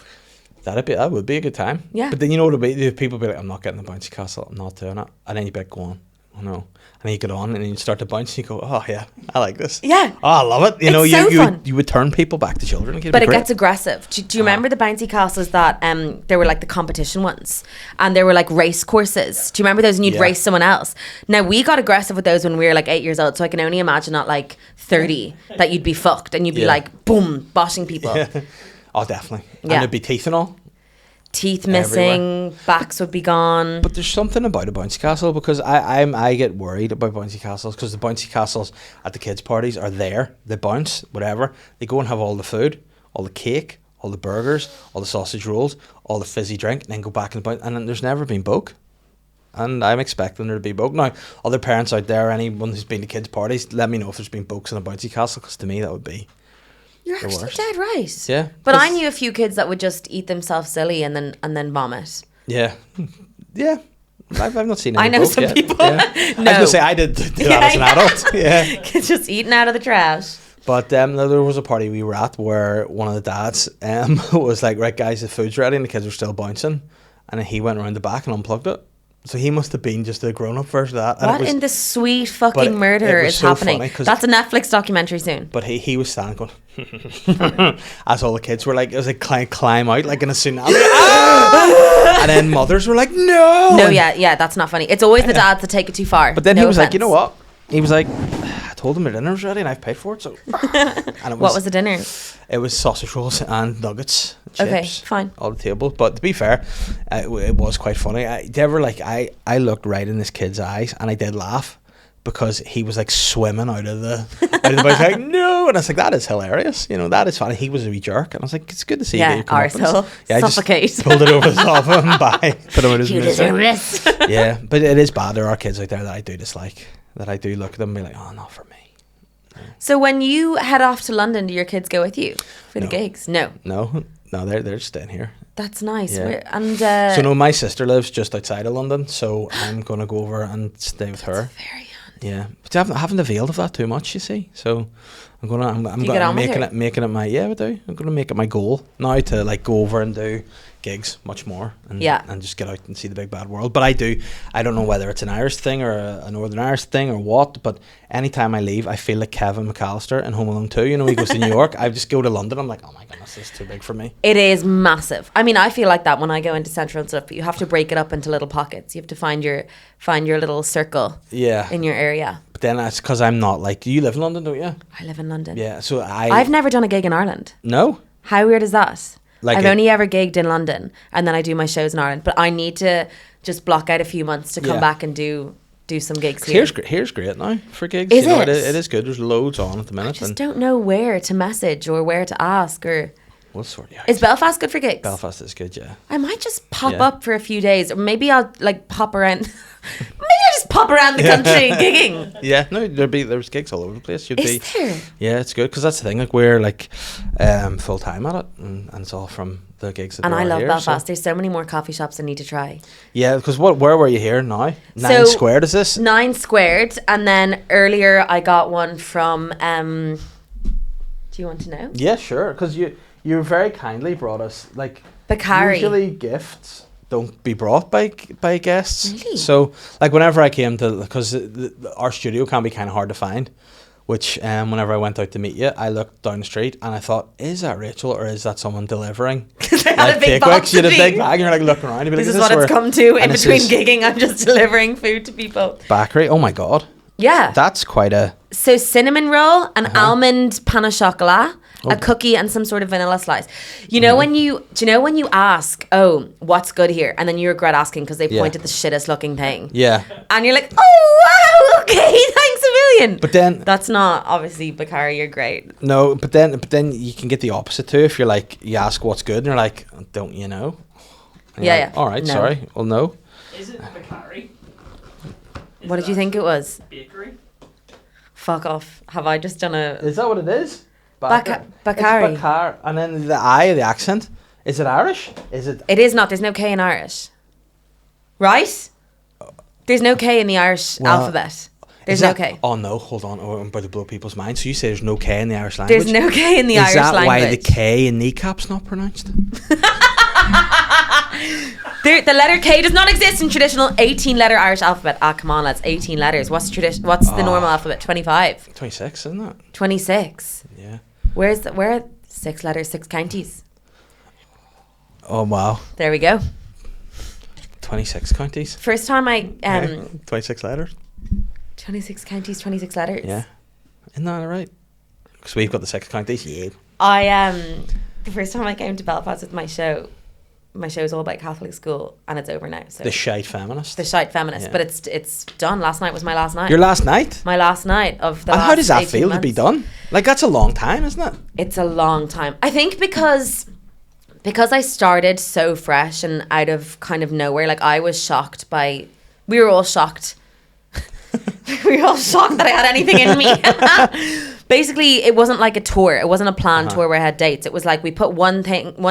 Speaker 1: That would be a good time.
Speaker 3: Yeah.
Speaker 1: But then you know what it'd be? People be like, I'm not getting the bouncy castle, I'm not doing it. And then you'd be like, go on. Oh no. And then you get on and then you start to bounce and you go, oh yeah, I like this.
Speaker 3: Yeah.
Speaker 1: Oh, I love it. You know,
Speaker 3: fun.
Speaker 1: you would turn people back to children.
Speaker 3: But it gets aggressive. Do you remember the bouncy castles that there were like the competition ones, and there were like race courses? Do you remember those? And you'd race someone else. Now we got aggressive with those when we were like 8 years old, so I can only imagine at like 30 that you'd be fucked and you'd be like boom, boshing people.
Speaker 1: Oh, definitely. And
Speaker 3: Yeah.
Speaker 1: there'd be teeth and all.
Speaker 3: Teeth missing, backs would be gone.
Speaker 1: But there's something about a bouncy castle, because I get worried about bouncy castles, because the bouncy castles at the kids' parties are there. They bounce, whatever. They go and have all the food, all the cake, all the burgers, all the sausage rolls, all the fizzy drink, and then go back and bounce. And then there's never been boke. And I'm expecting there to be boke. Now, other parents out there, anyone who's been to kids' parties, let me know if there's been bokes in a bouncy castle, because to me that would be...
Speaker 3: You're actually dead right.
Speaker 1: Yeah.
Speaker 3: But I knew a few kids that would just eat themselves silly and then vomit.
Speaker 1: Yeah. Yeah. I've not seen any
Speaker 3: I know
Speaker 1: boke
Speaker 3: some
Speaker 1: yet.
Speaker 3: people.
Speaker 1: Yeah.
Speaker 3: No.
Speaker 1: I was going to say, I did that as an adult. Yeah.
Speaker 3: Kids just eating out of the trash.
Speaker 1: But there was a party we were at where one of the dads was like, right guys, the food's ready, and the kids were still bouncing. And then he went around the back and unplugged it. So he must have been just a grown-up version of that.
Speaker 3: What in the sweet fucking murder
Speaker 1: it was
Speaker 3: is
Speaker 1: so
Speaker 3: happening?
Speaker 1: funny 'cause-
Speaker 3: That's a Netflix documentary soon.
Speaker 1: But he was standing going, as all the kids were like, it was like climb out like in a tsunami. And then mothers were like, no.
Speaker 3: No, yeah, that's not funny. It's always the dads that take it too far.
Speaker 1: But then
Speaker 3: No
Speaker 1: he was like,
Speaker 3: offense.
Speaker 1: you know what? He was like, I told him the dinner was ready and I've paid for it. So, and
Speaker 3: What was the dinner?
Speaker 1: It was sausage rolls and nuggets, chips,
Speaker 3: Okay, fine.
Speaker 1: on the table. But to be fair, it was quite funny. I looked right in this kid's eyes and I did laugh, because he was like swimming out of the boat, like, no, and I was like, that is hilarious, you know, that is funny. He was a wee jerk, and I was like, it's good to see you.
Speaker 3: Yeah, arsehole.
Speaker 1: I
Speaker 3: Suffocate.
Speaker 1: just pulled it over the top of him by put him in his
Speaker 3: You
Speaker 1: misery.
Speaker 3: deserve this.
Speaker 1: Yeah, but it is bad. There are kids out there that I do dislike. that I do look at them and be like, oh, not for me.
Speaker 3: So when you head off to London, do your kids go with you for the gigs? No.
Speaker 1: No, they're staying here.
Speaker 3: That's nice.
Speaker 1: Yeah.
Speaker 3: And
Speaker 1: so no, my sister lives just outside of London, so I'm gonna go over and stay with her.
Speaker 3: very handy.
Speaker 1: Yeah, but I haven't availed of that too much, you see. So I'm making it my I do. I'm gonna make it my goal now to like go over and do gigs much more and just get out and see the big bad world. But I don't know whether it's an Irish thing or a Northern Irish thing or what, but anytime I leave I feel like Kevin McAllister in Home Alone 2, you know, he goes to New York. I just go to London, I'm like, oh my goodness, this is too big for me.
Speaker 3: It is massive. I mean, I feel like that when I go into Central and stuff, but you have to break it up into little pockets. You have to find your little circle in your area.
Speaker 1: But then that's because I'm not like, you live in London, don't you?
Speaker 3: I live in London.
Speaker 1: Yeah, so
Speaker 3: I've never done a gig in Ireland.
Speaker 1: No?
Speaker 3: How weird is that?
Speaker 1: Like
Speaker 3: I've only ever gigged in London, and then I do my shows in Ireland. But I need to just block out a few months to come back and do some gigs here.
Speaker 1: Here's great now for gigs.
Speaker 3: Is it?
Speaker 1: It is good. There's loads on at the minute.
Speaker 3: I just don't know where to message or where to ask or.
Speaker 1: We'll sort you out.
Speaker 3: Is Belfast good for gigs?
Speaker 1: Belfast is good, yeah.
Speaker 3: I might just pop up for a few days, or maybe I'll like pop around. Maybe I just pop around the country gigging.
Speaker 1: Yeah, no, there's gigs all over the place.
Speaker 3: Is there?
Speaker 1: Yeah, it's good because that's the thing. Like we're like full time at it, and it's all from the gigs that.
Speaker 3: And I love
Speaker 1: here,
Speaker 3: Belfast.
Speaker 1: So.
Speaker 3: There's so many more coffee shops I need to try.
Speaker 1: Yeah, because where were you here now? 9 Squared is this?
Speaker 3: 9 Squared, and then earlier I got one from. Do you want to know?
Speaker 1: Yeah, sure. Because you very kindly brought us like.
Speaker 3: Bakari.
Speaker 1: Usually gifts don't be brought by guests.
Speaker 3: Really?
Speaker 1: So like whenever I came to, because our studio can be kind of hard to find, which whenever I went out to meet you, I looked down the street and I thought, is that Rachel or is that someone delivering?
Speaker 3: Because they had a big box.
Speaker 1: You had a big bag and you're like looking around.
Speaker 3: This is what it's come to. In between gigging, I'm just delivering food to people.
Speaker 1: Bakery. Oh my God.
Speaker 3: Yeah.
Speaker 1: That's quite a...
Speaker 3: So cinnamon roll, an almond pain au chocolat, a cookie, and some sort of vanilla slice. You know when you ask, oh, what's good here? And then you regret asking because they pointed the shittest looking thing. Yeah. And you're like, oh, wow, okay, thanks a million.
Speaker 1: But then...
Speaker 3: That's not, obviously, Bakari, you're great.
Speaker 1: No, but then you can get the opposite too. If you're like, you ask what's good and you're like, don't you know? And
Speaker 3: Yeah,
Speaker 1: like, all right, no. Sorry. Well, no.
Speaker 2: Is it Bakari?
Speaker 3: What did you think it was?
Speaker 2: Bakery?
Speaker 3: Fuck off. Have I just done a...
Speaker 1: Is that what it is?
Speaker 3: Bakari.
Speaker 1: It's Bakar. And then the accent. Is it Irish? Is it...
Speaker 3: It is not. There's no K in Irish. Right? There's no K in the Irish alphabet. There's no K.
Speaker 1: Oh no, hold on. Oh, I'm about to blow people's minds. So you say there's no K in the Irish language?
Speaker 3: There's no K in the Irish language.
Speaker 1: Is that why the K in kneecap's not pronounced?
Speaker 3: The letter K does not exist in traditional 18-letter Irish alphabet. Ah, come on, that's 18 letters. What's the normal alphabet? 25.
Speaker 1: 26, isn't it?
Speaker 3: 26.
Speaker 1: Yeah.
Speaker 3: Where are 6 letters, 6 counties?
Speaker 1: Oh wow.
Speaker 3: There we go.
Speaker 1: 26 counties.
Speaker 3: First time I
Speaker 1: 26 letters.
Speaker 3: 26 counties, 26 letters.
Speaker 1: Yeah. Isn't that right? Because we've got the 6 counties. Yeah.
Speaker 3: The first time I came to Belfast with my show is all about Catholic school and it's over now. So
Speaker 1: The Shite Feminist.
Speaker 3: Yeah. But it's done. Last night was my last night.
Speaker 1: Your last night?
Speaker 3: My last night of the
Speaker 1: And
Speaker 3: last
Speaker 1: how does that
Speaker 3: 18
Speaker 1: feel
Speaker 3: months.
Speaker 1: to be done? Like that's a long time, isn't it?
Speaker 3: It's a long time. I think because I started so fresh and out of kind of nowhere, like we were all shocked. We were all shocked that I had anything in me. Basically, it wasn't like a tour. It wasn't a planned tour where I had dates. It was like we put one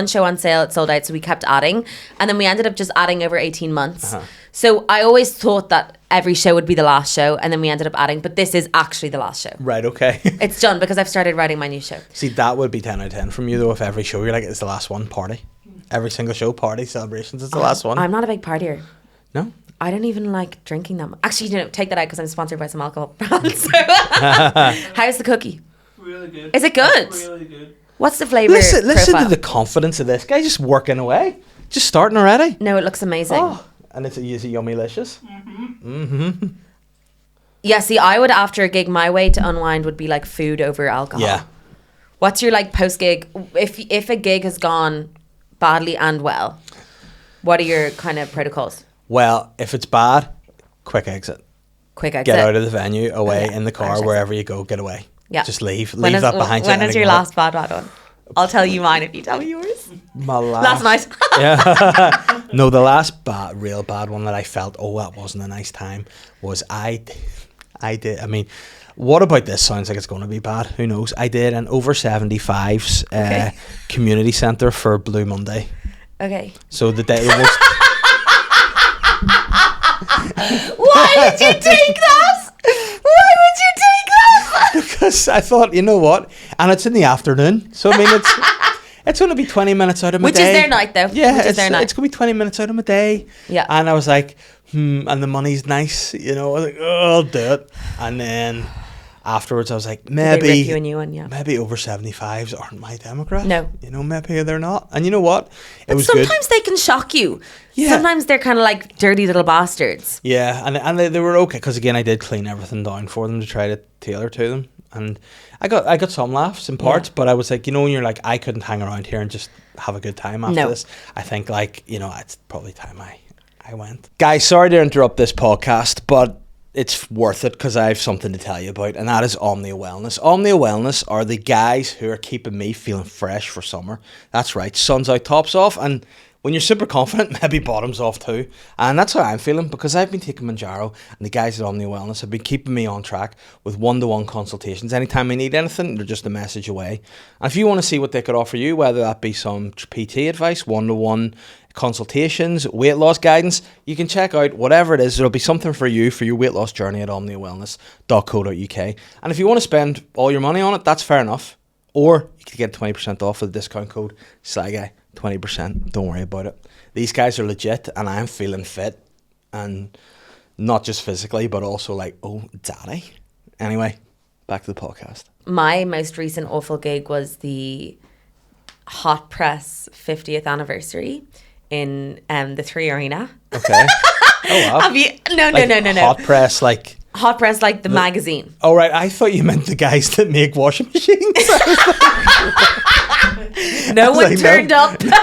Speaker 3: show on sale, it sold out, so we kept adding. And then we ended up just adding over 18 months. So I always thought that every show would be the last show, and then we ended up adding. But this is actually the last show.
Speaker 1: Right, okay.
Speaker 3: It's done because I've started writing my new show.
Speaker 1: See, that would be 10 out of 10 from you, though, if every show you're like, it's the last one, party. Every single show, party, celebrations, it's the last one.
Speaker 3: I'm not a big partier.
Speaker 1: No?
Speaker 3: I don't even like drinking that much. Actually, take that out because I'm sponsored by some alcohol brands. So how's the cookie?
Speaker 2: Really good.
Speaker 3: Is it good?
Speaker 2: Really good.
Speaker 3: What's the flavour
Speaker 1: Listen
Speaker 3: profile?
Speaker 1: to the confidence of this guy, just working away. Just starting already.
Speaker 3: No, it looks amazing.
Speaker 1: Oh, and is it yummy-licious?
Speaker 3: Yeah, see, I would, after a gig, my way to unwind would be like food over alcohol.
Speaker 1: Yeah.
Speaker 3: What's your like post-gig? If a gig has gone badly and well, what are your kind of protocols?
Speaker 1: Well, if it's bad, quick exit.
Speaker 3: Quick exit.
Speaker 1: Get out of the venue, away
Speaker 3: Okay.
Speaker 1: in the car,
Speaker 3: Irish
Speaker 1: wherever you go, get away.
Speaker 3: Yeah.
Speaker 1: Just leave.
Speaker 3: When
Speaker 1: Leave that behind you.
Speaker 3: When is your last bad one? I'll tell you mine if you tell me yours.
Speaker 1: My
Speaker 3: Last night.
Speaker 1: Yeah. No, the last real bad one that I felt, that wasn't a nice time, was I I did. I mean, what about this? Sounds like it's going to be bad. Who knows? I did an over 75s community centre for Blue Monday.
Speaker 3: Okay.
Speaker 1: So the day was.
Speaker 3: Why would you take that? Why would you take that?
Speaker 1: Because I thought, you know what? And it's in the afternoon. So, I mean, it's going to be 20 minutes out of my day.
Speaker 3: Which is their night, though.
Speaker 1: Yeah,
Speaker 3: it's their night.
Speaker 1: It's going to be 20 minutes out of my day.
Speaker 3: Yeah.
Speaker 1: And I was like, and the money's nice. You know, I was like, oh, I'll do it. And then afterwards, I was like, maybe.
Speaker 3: They rip you a new one, yeah.
Speaker 1: Maybe over 75s aren't my demographic.
Speaker 3: No.
Speaker 1: You know, maybe they're not. And you know what? It was
Speaker 3: sometimes
Speaker 1: good.
Speaker 3: they can shock you.
Speaker 1: Yeah.
Speaker 3: Sometimes they're kind of like dirty little bastards.
Speaker 1: Yeah, and they were okay because again I did clean everything down for them to try to tailor to them, and I got some laughs in parts, but I was like, you know, when you're like, I couldn't hang around here and just have a good time after this. I think like, you know, it's probably time I went. Guys, sorry to interrupt this podcast, but it's worth it because I have something to tell you about, and that is Omnia Wellness. Omnia Wellness are the guys who are keeping me feeling fresh for summer. That's right, sun's out, tops off, and when you're super confident, maybe bottoms off too. And that's how I'm feeling because I've been taking Manjaro and the guys at Omnia Wellness have been keeping me on track with one-to-one consultations. Anytime I need anything, they're just a message away. And if you want to see what they could offer you, whether that be some PT advice, one-to-one consultations, weight loss guidance, you can check out whatever it is. There'll be something for you for your weight loss journey at omniawellness.co.uk. And if you want to spend all your money on it, that's fair enough. Or you could get 20% off with the discount code SLY. 20%. Don't worry about it. These guys are legit, and I'm feeling fit, and not just physically, but also like, oh, daddy. Anyway, back to the podcast.
Speaker 3: My most recent awful gig was the Hot Press 50th anniversary in the 3 Arena.
Speaker 1: Okay. Oh wow.
Speaker 3: Have you? No.
Speaker 1: Hot Press, like.
Speaker 3: Hot Press, like the magazine.
Speaker 1: Oh right, I thought you meant the guys that make washing machines.
Speaker 3: No one turned up. There's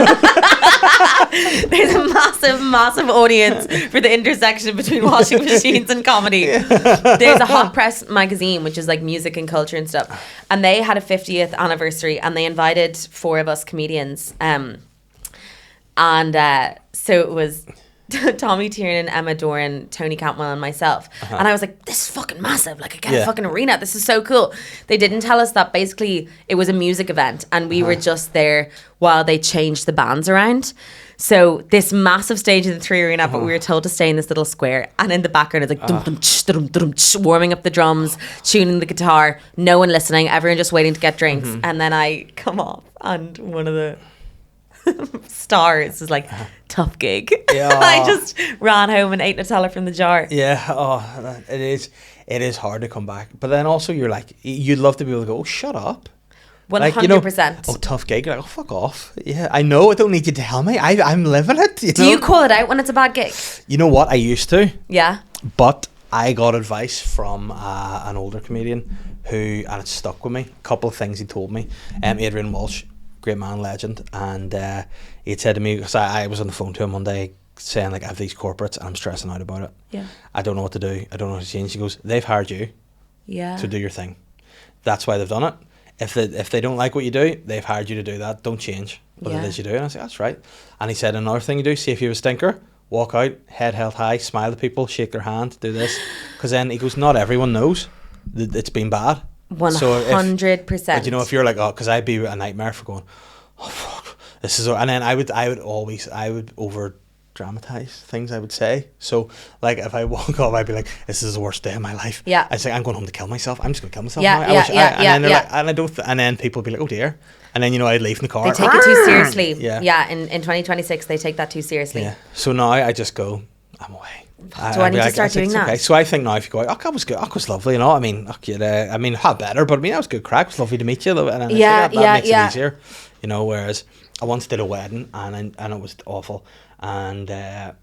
Speaker 3: a massive audience for the intersection between washing machines and comedy. There's a Hot Press magazine, which is like music and culture and stuff. And they had a 50th anniversary and they invited 4 of us comedians. So it was Tommy Tiernan, Emma Doran, Tony Cantwell and myself. And I was like, this is fucking massive. Like, I get a fucking arena. This is so cool. They didn't tell us that basically it was a music event and we were just there while they changed the bands around. So this massive stage in the 3 Arena, but we were told to stay in this little square. And in the background, it's like warming up the drums, tuning the guitar, no one listening, everyone just waiting to get drinks. And then I come off and one of the stars is like, tough gig.
Speaker 1: Yeah.
Speaker 3: I just ran home and ate Nutella from the jar.
Speaker 1: Yeah, it is hard to come back. But then also you're like, you'd love to be able to go, oh, shut up.
Speaker 3: 100%.
Speaker 1: Like, you know, oh, tough gig. You're like, oh, fuck off. Yeah, I know. I don't need you to tell me. I'm living it. You know?
Speaker 3: Do you call it out when it's a bad gig?
Speaker 1: You know what? I used to.
Speaker 3: Yeah.
Speaker 1: But I got advice from an older comedian and it stuck with me. A couple of things he told me. Adrian Walsh, great man, legend, and he had said to me, because I was on the phone to him one day saying like, I have these corporates and I'm stressing out about it.
Speaker 3: Yeah.
Speaker 1: I don't know what to do. I don't know what to change. He goes, they've hired you to do your thing. That's why they've done it. If they don't like what you do, they've hired you to do that. Don't change what it is you do. And I said, that's right. And he said, another thing you do, see if you have a stinker, walk out, head held high, smile at people, shake their hand, do this. Because then he goes, not everyone knows that it's been bad.
Speaker 3: 100%.
Speaker 1: But you know, if you're like, oh, because I'd be a nightmare for going, oh fuck, this is, and then I would over dramatize things, I would say. So like if I walk off, I'd be like, this is the worst day of my life.
Speaker 3: Yeah.
Speaker 1: I'd say, I'm going home to kill myself. I'm just going to kill myself. And then people would be like, oh dear. And then, you know, I'd leave in the car.
Speaker 3: They take it too seriously.
Speaker 1: Yeah.
Speaker 3: In 2026, they take that too seriously.
Speaker 1: Yeah. So now I just go, I'm away.
Speaker 3: Do I need to start doing that?
Speaker 1: Okay. So I think now if you go, oh, that was good. That was lovely, you know. I mean, had better, but I mean, that was good crack. It was lovely to meet you. And that makes it easier, you know. Whereas I once did a wedding and it was awful. And I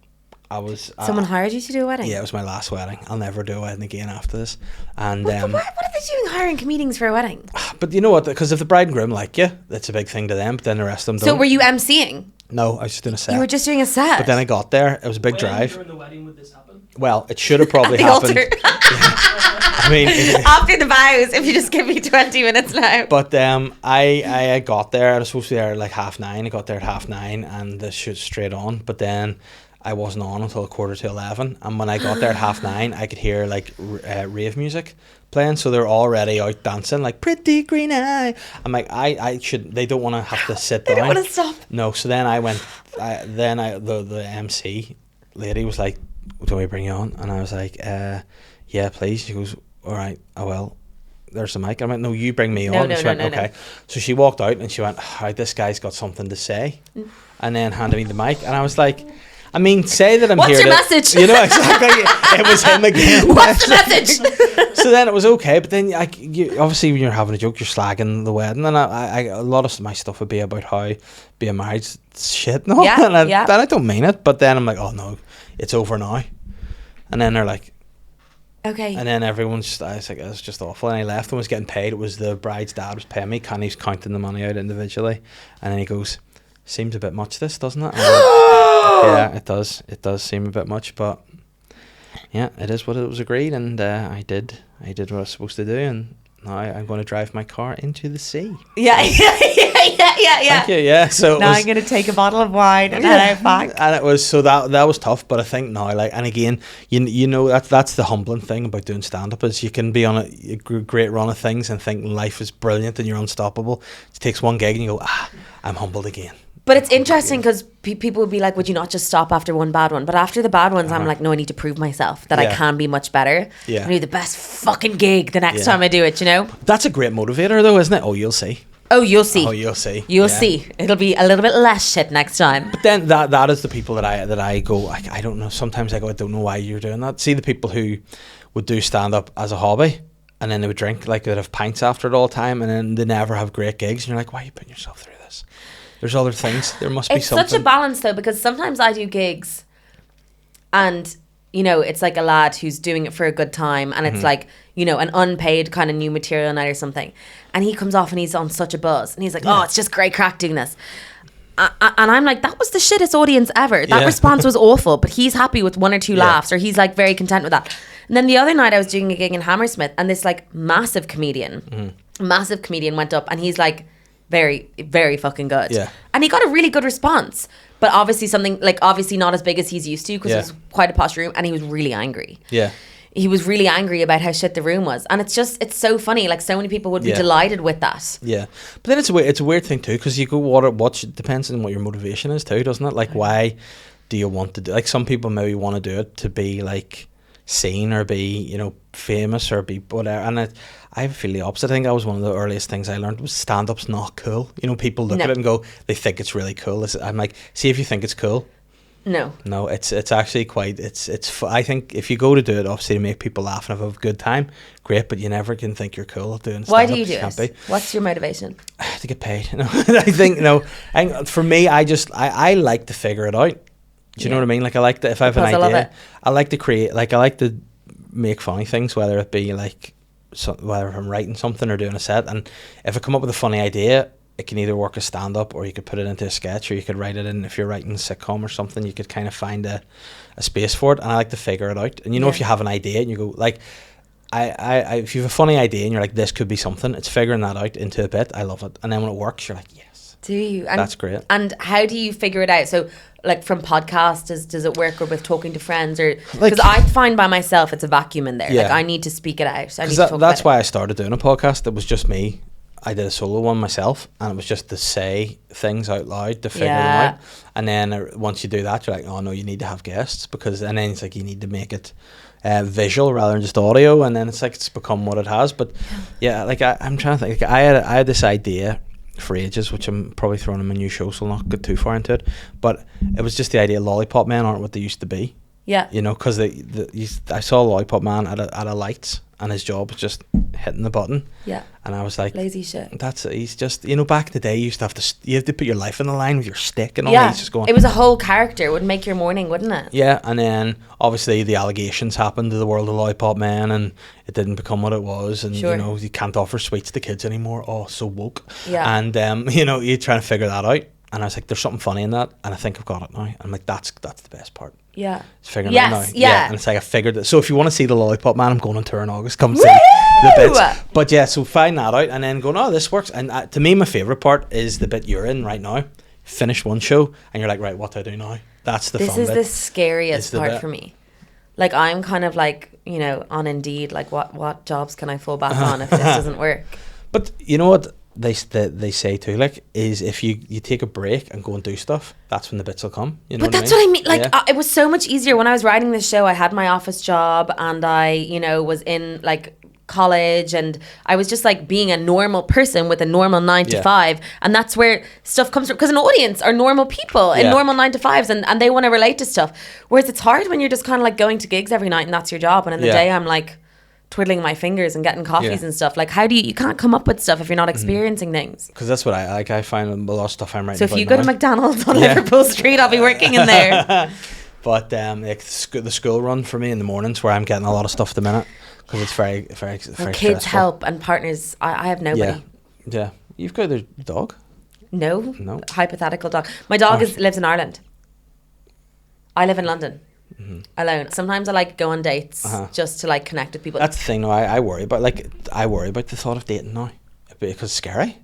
Speaker 1: was...
Speaker 3: Someone hired you to do a wedding?
Speaker 1: Yeah, it was my last wedding. I'll never do a wedding again after this. And
Speaker 3: what are they doing hiring comedians for a wedding?
Speaker 1: But you know what? Because if the bride and groom like you, that's a big thing to them, but then the rest of them don't.
Speaker 3: So were you emceeing?
Speaker 1: No, I was just doing a set.
Speaker 3: You were just doing a set?
Speaker 1: But then I got there. It was a big drive.
Speaker 2: During the wedding would this happen?
Speaker 1: Well, it should have probably happened. I mean...
Speaker 3: After the vows, if you just give me 20 minutes now.
Speaker 1: But I got there. I was supposed to be there at like 9:30. I got there at 9:30 and the shoot straight on. But then I wasn't on until 11:15, and when I got there at 9:30, I could hear like rave music playing, so they're already out dancing like "Pretty Green Eye." I'm like, I should. They don't want to have to sit down.
Speaker 3: They don't want to stop.
Speaker 1: No, so then I went. The MC lady was like, "Do we bring you on?" And I was like, "Yeah, please." She goes, "All right, I will." There's the mic. I went, "No, you bring me on."
Speaker 3: No,
Speaker 1: She went,
Speaker 3: no.
Speaker 1: "Okay." So she walked out and she went, "All right, this guy's got something to say," and then handed me the mic, and I was like, I mean, say that I'm
Speaker 3: What's
Speaker 1: here.
Speaker 3: your message?
Speaker 1: You know, exactly. It was him again.
Speaker 3: What's the message?
Speaker 1: So then it was okay, but then obviously when you're having a joke, you're slagging the wedding, and a lot of my stuff would be about how being married's shit, no,
Speaker 3: Yeah,
Speaker 1: and
Speaker 3: yeah.
Speaker 1: I don't mean it, but then I'm like, oh no, it's over now, and then they're like,
Speaker 3: Okay.
Speaker 1: and then everyone's just, I was like, it's just awful, and I left and was getting paid. It was the bride's dad was paying me, and he's counting the money out individually, and then he goes, seems a bit much, this, doesn't it? Yeah, it does seem a bit much, but yeah, it is what it was agreed, and I did what I was supposed to do, and now I'm going to drive my car into the sea.
Speaker 3: Yeah.
Speaker 1: Thank you. Yeah, so
Speaker 3: Now I'm going to take a bottle of wine and head out back.
Speaker 1: and it was, so that was tough, but I think now, like, and again, you know, that's the humbling thing about doing stand up, is you can be on a great run of things and think life is brilliant and you're unstoppable. It takes one gig and you go, I'm humbled again.
Speaker 3: But it's interesting because people would be like, would you not just stop after one bad one? But after the bad ones, I'm like, no, I need to prove myself that I can be much better.
Speaker 1: Yeah.
Speaker 3: I need the best fucking gig the next time I do it, you know?
Speaker 1: That's a great motivator though, isn't it? Oh, you'll see.
Speaker 3: Oh, you'll see.
Speaker 1: You'll see.
Speaker 3: You'll see. It'll be a little bit less shit next time.
Speaker 1: But then that is the people that I go, I don't know, sometimes I go, I don't know why you're doing that. See the people who would do stand up as a hobby, and then they would drink, like they'd have pints after it all the time, and then they never have great gigs, and you're like, why are you putting yourself through this? There's other things. There must be something.
Speaker 3: It's such a balance though, because sometimes I do gigs and, you know, it's like a lad who's doing it for a good time, and it's like, you know, an unpaid kind of new material night or something, and he comes off and he's on such a buzz and he's like, oh, it's just great crack doing this. And I'm like, that was the shittest audience ever. That response was awful, but he's happy with one or two laughs, or he's like very content with that. And then the other night I was doing a gig in Hammersmith, and this like massive comedian went up, and he's like very, very fucking good.
Speaker 1: Yeah.
Speaker 3: And he got a really good response, but obviously obviously not as big as he's used to, because it was quite a posh room, and he was really angry.
Speaker 1: Yeah.
Speaker 3: He was really angry about how shit the room was, and it's so funny. Like, so many people would be delighted with that.
Speaker 1: Yeah, but then it's a weird thing too, because you go, what depends on what your motivation is too, doesn't it? Like, why do you want to do? Like, some people maybe want to do it to be like seen, or be, you know, famous, or be whatever. And I feel the opposite. I think that was one of the earliest things I learned, was stand up's not cool. You know, people look at it and go, they think it's really cool. I'm like, see if you think it's cool. No, it's actually quite, I think if you go to do it, obviously to make people laugh and have a good time, great, but you never can think you're cool doing stand-up.
Speaker 3: Why do you do it? What's your motivation?
Speaker 1: To get paid. No, I think, for me, I like to figure it out. Do you know what I mean? Like, I like to, if I have an idea, I like to create, like, I like to make funny things, whether it be like, whether I'm writing something or doing a set, and if I come up with a funny idea, it can either work as stand-up, or you could put it into a sketch, or you could write it in, if you're writing a sitcom or something, you could kind of find a space for it, and I like to figure it out. And you know, if you have an idea and you go, like, if you have a funny idea and you're like, this could be something, it's figuring that out into a bit. I love it. And then when it works, you're like, yes.
Speaker 3: Do you?
Speaker 1: And that's great.
Speaker 3: And how do you figure it out? So, like, from podcasts, does it work, or with talking to friends, or because I find by myself it's a vacuum in there. Like, I need to speak it out. I need to talk about it.
Speaker 1: That's why I started doing a podcast. It was just me. I did a solo one myself, and it was just to say things out loud, to figure them out. And then once you do that, you're like, oh no, you need to have guests, and then it's like, you need to make it visual rather than just audio, and then it's like, it's become what it has. But yeah, like, I'm trying to think. Like, I had this idea for ages, which I'm probably throwing in my new show, so I'll not get too far into it. But it was just the idea, lollipop men aren't what they used to be. Yeah. You know, because I saw a lollipop man at a lights, and his job was just hitting the button. Yeah. And I was like, lazy shit. That's it. He's just, you know, back in the day, you used to have to put your life on the line with your stick and all that. He's just going.
Speaker 3: It was a whole character. It would make your morning, wouldn't it? Yeah.
Speaker 1: And then obviously the allegations happened to the world of lollipop men, and it didn't become what it was. And you know, you can't offer sweets to kids anymore. Oh, so woke. Yeah. And you know, you're trying to figure that out. And I was like, there's something funny in that, and I think I've got it now. I'm like, that's the best part. Yeah. It's figuring it out now. Yeah. And it's like, I figured it. So if you want to see the Lollipop Man, I'm going on tour in August. Come see the bits. But yeah, so find that out, and then going, oh, this works. And to me, my favourite part is the bit you're in right now. Finish one show, and you're like, right, what do I do now? That's the
Speaker 3: This
Speaker 1: fun
Speaker 3: is
Speaker 1: bit.
Speaker 3: the scariest
Speaker 1: It's the
Speaker 3: part
Speaker 1: bit.
Speaker 3: for me. Like, I'm kind of like, you know, on Indeed, like what jobs can I fall back on if this doesn't work?
Speaker 1: But you know what they say too, like, is if you take a break and go and do stuff, that's when the bits will come. You know
Speaker 3: But
Speaker 1: what
Speaker 3: that's what I mean. Like,
Speaker 1: Yeah.
Speaker 3: it was so much easier when I was writing this show. I had my office job and I, you know, was in like college and I was just like being a normal person with a normal 9 to
Speaker 1: Yeah.
Speaker 3: 5, and that's where stuff comes from, because an audience are normal people in
Speaker 1: Yeah.
Speaker 3: normal 9 to 5s, and they want to relate to stuff, whereas it's hard when you're just kind of like going to gigs every night and that's your job, and in the
Speaker 1: Yeah.
Speaker 3: day I'm like twiddling my fingers and getting coffees
Speaker 1: Yeah.
Speaker 3: and stuff. Like, how do you can't come up with stuff if you're not experiencing things.
Speaker 1: Because that's what I like. I find a lot of stuff I'm writing
Speaker 3: So if
Speaker 1: about
Speaker 3: you go to
Speaker 1: now.
Speaker 3: McDonald's on
Speaker 1: Yeah.
Speaker 3: Liverpool Street, I'll be working in there.
Speaker 1: But like the school run for me in the mornings, where I'm getting a lot of stuff at the minute, because it's very
Speaker 3: Well,
Speaker 1: very
Speaker 3: kids
Speaker 1: stressful.
Speaker 3: help and partners. I have nobody.
Speaker 1: Yeah. You've got a dog?
Speaker 3: No,
Speaker 1: No.
Speaker 3: hypothetical dog. My dog
Speaker 1: Oh.
Speaker 3: lives in Ireland. I live in London, alone. Sometimes I like go on dates just to like connect with people.
Speaker 1: That's the thing. No, I worry about the thought of dating now, because it's scary.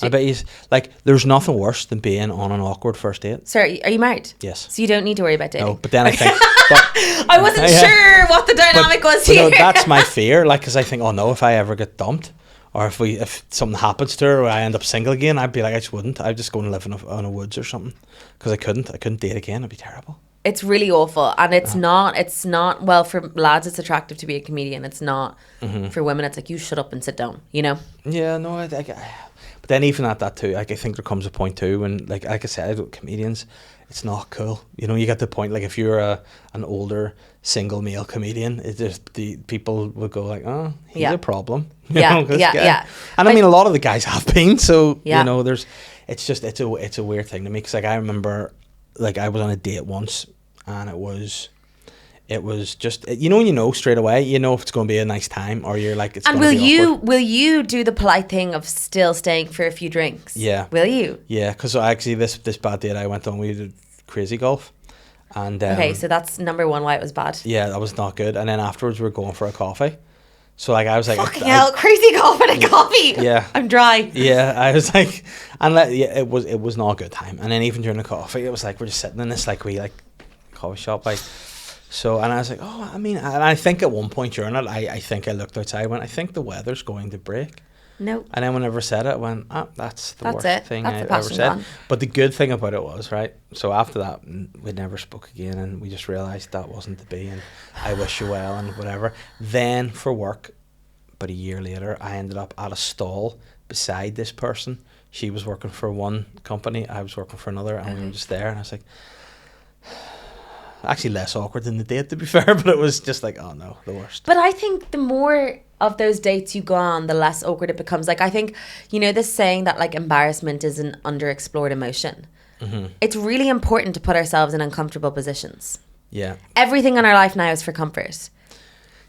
Speaker 1: I bet you like there's nothing worse than being on an awkward first date.
Speaker 3: Sir, are you married?
Speaker 1: Yes.
Speaker 3: So you don't need to worry about dating.
Speaker 1: No, but then I think. But,
Speaker 3: I wasn't
Speaker 1: Yeah.
Speaker 3: sure what the dynamic was
Speaker 1: but
Speaker 3: here.
Speaker 1: no, that's my fear. Like, because I think, oh no, if I ever get dumped, or if something happens to her, or I end up single again, I'd be like, I just wouldn't. I'd just go and live in a woods or something, because I couldn't date again. It'd be terrible.
Speaker 3: It's really awful, and it's not. Well, for lads, it's attractive to be a comedian. It's not for women. It's like, you shut up and sit down. You know.
Speaker 1: Yeah, no, but then even at that too, like, I think there comes a point too when, like I said, comedians, it's not cool. You know, you get the point, like, if you're an older single male comedian, it's just the people would go like, oh, he's
Speaker 3: Yeah.
Speaker 1: a problem. You
Speaker 3: Yeah,
Speaker 1: know, this
Speaker 3: yeah,
Speaker 1: guy.
Speaker 3: yeah.
Speaker 1: And I mean, a lot of the guys have been, so
Speaker 3: Yeah.
Speaker 1: you know, it's a weird thing to me, because like I remember, like, I was on a date once, and it was just, you know straight away, you know if it's going to be a nice time, or you're like, it's
Speaker 3: And
Speaker 1: going to be awkward.
Speaker 3: will you do the polite thing of still staying for a few drinks?
Speaker 1: Yeah.
Speaker 3: Will you?
Speaker 1: Yeah, because actually this bad date I went on, we did crazy golf, and
Speaker 3: Okay, so that's number one why it was bad.
Speaker 1: yeah, that was not good. And then afterwards we were going for a coffee, so like I was like,
Speaker 3: Fucking hell, crazy golf and a coffee.
Speaker 1: Yeah.
Speaker 3: I'm dry.
Speaker 1: yeah, I was like, and it was not a good time. And then even during the coffee, it was like we're just sitting in this like coffee shop, like. So, and I was like, oh, I mean, and I think at one point during it, I think I looked outside, went, I think the weather's going to break.
Speaker 3: No.
Speaker 1: And then whenever I said it, I went, that's the
Speaker 3: That's
Speaker 1: worst
Speaker 3: it.
Speaker 1: thing
Speaker 3: That's the
Speaker 1: I've ever
Speaker 3: passion
Speaker 1: said.
Speaker 3: gone.
Speaker 1: But the good thing about it was, right, so after that, we never spoke again, and we just realised that wasn't to be, and I wish you well, and whatever. Then for work, about a year later, I ended up at a stall beside this person. She was working for one company, I was working for another, and we were just there, and I was like, actually less awkward than the date, to be fair, but it was just like, oh no, the worst.
Speaker 3: But I think the more of those dates you go on, the less awkward it becomes. Like, I think, you know, this saying that like embarrassment is an underexplored emotion. It's really important to put ourselves in uncomfortable positions.
Speaker 1: Yeah.
Speaker 3: Everything in our life now is for comfort.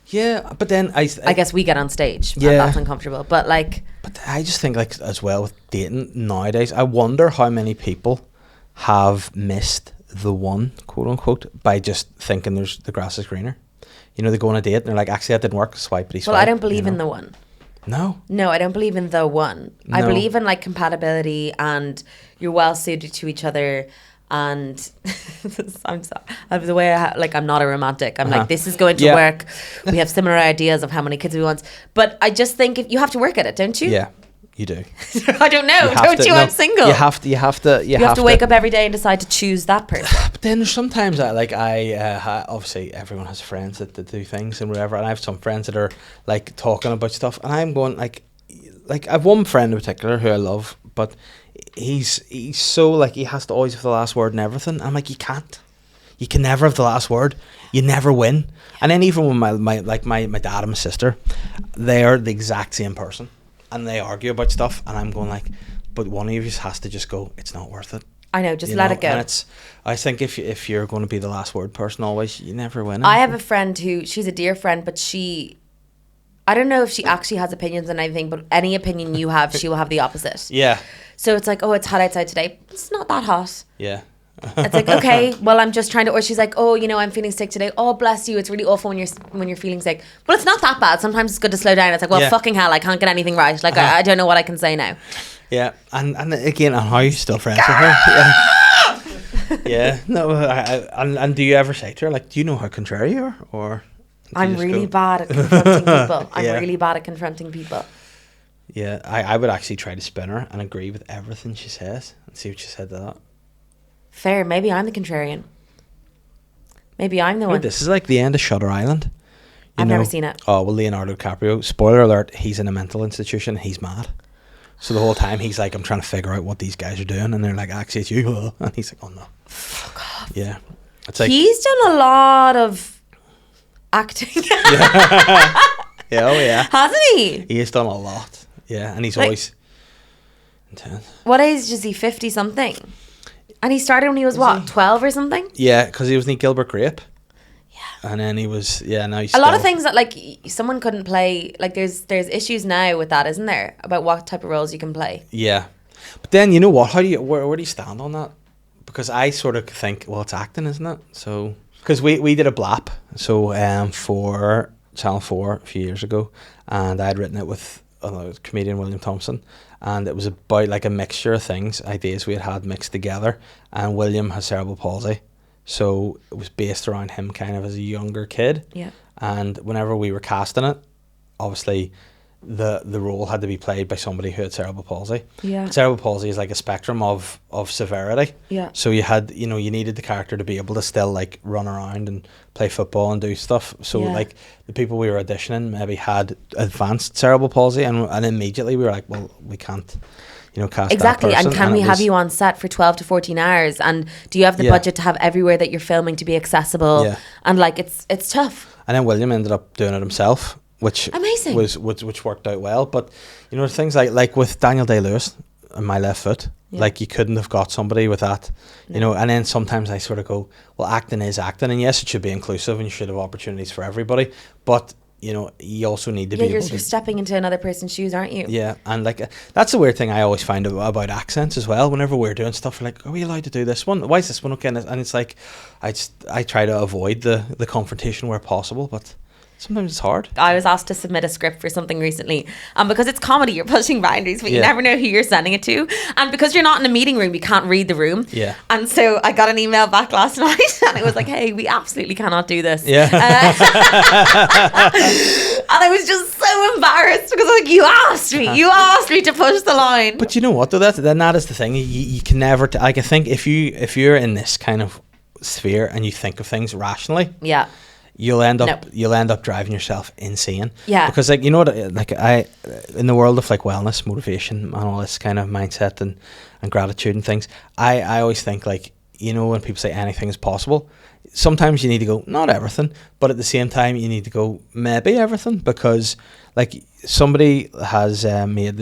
Speaker 1: Yeah, but then I
Speaker 3: guess we get on stage and
Speaker 1: Yeah.
Speaker 3: that's uncomfortable. But like,
Speaker 1: But I just think, like, as well with dating nowadays, I wonder how many people have missed the one, quote unquote, by just thinking the grass is greener. You know, they go on a date and they're like, actually that didn't work, swipe.
Speaker 3: well, I don't believe in the one.
Speaker 1: No.
Speaker 3: No, I don't believe in the one. I
Speaker 1: No.
Speaker 3: believe in like compatibility and you're well suited to each other. And the way I'm not a romantic. I'm like, this is going to
Speaker 1: Yeah.
Speaker 3: work. We have similar ideas of how many kids we want. But I just think if you have to work at it, don't you?
Speaker 1: Yeah, you do.
Speaker 3: I don't know.
Speaker 1: You have
Speaker 3: Don't
Speaker 1: to-
Speaker 3: you?
Speaker 1: no,
Speaker 3: I'm single.
Speaker 1: You have to
Speaker 3: You have to wake up every day and decide to choose that person.
Speaker 1: But then there's sometimes obviously everyone has friends that do things and whatever, and I have some friends that are like talking about stuff, and I'm going like I have one friend in particular who I love, but he's so like he has to always have the last word and everything. I'm like, you can never have the last word. You never win. And then even with my dad and my sister, they are the exact same person, and they argue about stuff, and I'm going like, but one of you just has to just go, it's not worth it.
Speaker 3: I know, just
Speaker 1: You
Speaker 3: let
Speaker 1: know,
Speaker 3: it go.
Speaker 1: And I think if you're going to be the last word person always, you never win.
Speaker 3: I have a friend who, she's a dear friend, but I don't know if she actually has opinions on anything, but any opinion you have, she will have the opposite.
Speaker 1: Yeah.
Speaker 3: So it's like, oh, it's hot outside today. It's not that hot.
Speaker 1: Yeah.
Speaker 3: It's like, okay, well, I'm just trying to, or she's like, oh, you know, I'm feeling sick today. Oh, bless you. It's really awful when you're feeling sick. Well, it's not that bad. Sometimes it's good to slow down. It's like, well,
Speaker 1: Yeah.
Speaker 3: fucking hell, I can't get anything right. Like, I don't know what I can say now.
Speaker 1: Yeah. And again, and how are you still friends with her? Yeah. Yeah. No. And do you ever say to her like, do you know how contrary you are, or? do you
Speaker 3: I'm
Speaker 1: just
Speaker 3: really
Speaker 1: go-
Speaker 3: bad at confronting people. I'm
Speaker 1: Yeah.
Speaker 3: really bad at confronting people.
Speaker 1: Yeah, I would actually try to spin her and agree with everything she says and see what she said to that.
Speaker 3: Fair. Maybe I'm the contrarian. Maybe I'm the
Speaker 1: Wait,
Speaker 3: one.
Speaker 1: this is like the end of Shutter Island. You
Speaker 3: I've never
Speaker 1: know?
Speaker 3: seen it.
Speaker 1: Oh, well, Leonardo DiCaprio, spoiler alert, he's in a mental institution. He's mad. So the whole time he's like, I'm trying to figure out what these guys are doing. And they're like, actually, it's you. And he's like, oh, no.
Speaker 3: Fuck off.
Speaker 1: Yeah. It's like,
Speaker 3: He's done a lot of acting.
Speaker 1: yeah, oh, yeah.
Speaker 3: Hasn't he?
Speaker 1: He has done a lot. Yeah, and he's
Speaker 3: Like-
Speaker 1: always intense.
Speaker 3: What age is he? 50 something? And he started when he was what, 12 or something?
Speaker 1: Yeah, because he was in Gilbert Grape. Yeah. And then he was, now he's
Speaker 3: A lot of
Speaker 1: still-
Speaker 3: things that like someone couldn't play. Like there's issues now with that, isn't there? About what type of roles you can play.
Speaker 1: Yeah. But then, you know what? Where do you stand on that? Because I sort of think, well, it's acting, isn't it? So, because we did a blap, so for Channel 4 a few years ago, and I had written it with comedian William Thompson, and it was about like a mixture of things, ideas we had mixed together, and William has cerebral palsy, so it was based around him kind of as a younger kid.
Speaker 3: Yeah.
Speaker 1: And whenever we were casting it, obviously the role had to be played by somebody who had cerebral palsy.
Speaker 3: Yeah.
Speaker 1: Cerebral palsy is like a spectrum of severity.
Speaker 3: Yeah.
Speaker 1: So you had, you needed the character to be able to still like run around and play football and do stuff. So
Speaker 3: Yeah.
Speaker 1: like the people we were auditioning maybe had advanced cerebral palsy, and immediately we were like, well, we can't, cast
Speaker 3: Exactly.
Speaker 1: that person.
Speaker 3: And can
Speaker 1: it
Speaker 3: we have
Speaker 1: was-
Speaker 3: you on set for 12 to 14 hours? And do you have the
Speaker 1: Yeah.
Speaker 3: budget to have everywhere that you're filming to be accessible?
Speaker 1: Yeah.
Speaker 3: And like it's tough.
Speaker 1: And then William ended up doing it himself, which
Speaker 3: Amazing.
Speaker 1: which worked out well. But things like with Daniel Day-Lewis and My Left Foot,
Speaker 3: Yeah.
Speaker 1: like you couldn't have got somebody with that, And then sometimes I sort of go, well, acting is acting, and yes, it should be inclusive, and you should have opportunities for everybody. But you also need to
Speaker 3: Yeah,
Speaker 1: be
Speaker 3: you're
Speaker 1: able to.
Speaker 3: stepping into another person's shoes, aren't you?
Speaker 1: Yeah, and like that's the weird thing I always find about accents as well. Whenever we're doing stuff, we're like, are we allowed to do this one? Why is this one okay? And it's like, I try to avoid the confrontation where possible, but sometimes it's hard.
Speaker 3: I was asked to submit a script for something recently, and because it's comedy, you're pushing boundaries, but you
Speaker 1: Yeah.
Speaker 3: never know who you're sending it to, and because you're not in a meeting room, you can't read the room.
Speaker 1: Yeah.
Speaker 3: And so I got an email back last night, and it was like, "Hey, we absolutely cannot do this."
Speaker 1: Yeah.
Speaker 3: And I was just so embarrassed because like you asked me to push the line.
Speaker 1: But you know what though? That is the thing. You can never. I think if you're in this kind of sphere and you think of things rationally,
Speaker 3: Yeah.
Speaker 1: you'll end up
Speaker 3: Nope.
Speaker 1: you'll end up driving yourself insane.
Speaker 3: Yeah.
Speaker 1: Because like like I in the world of like wellness, motivation, and all this kind of mindset and gratitude and things, I always think like when people say anything is possible, sometimes you need to go not everything, but at the same time you need to go maybe everything, because like somebody has made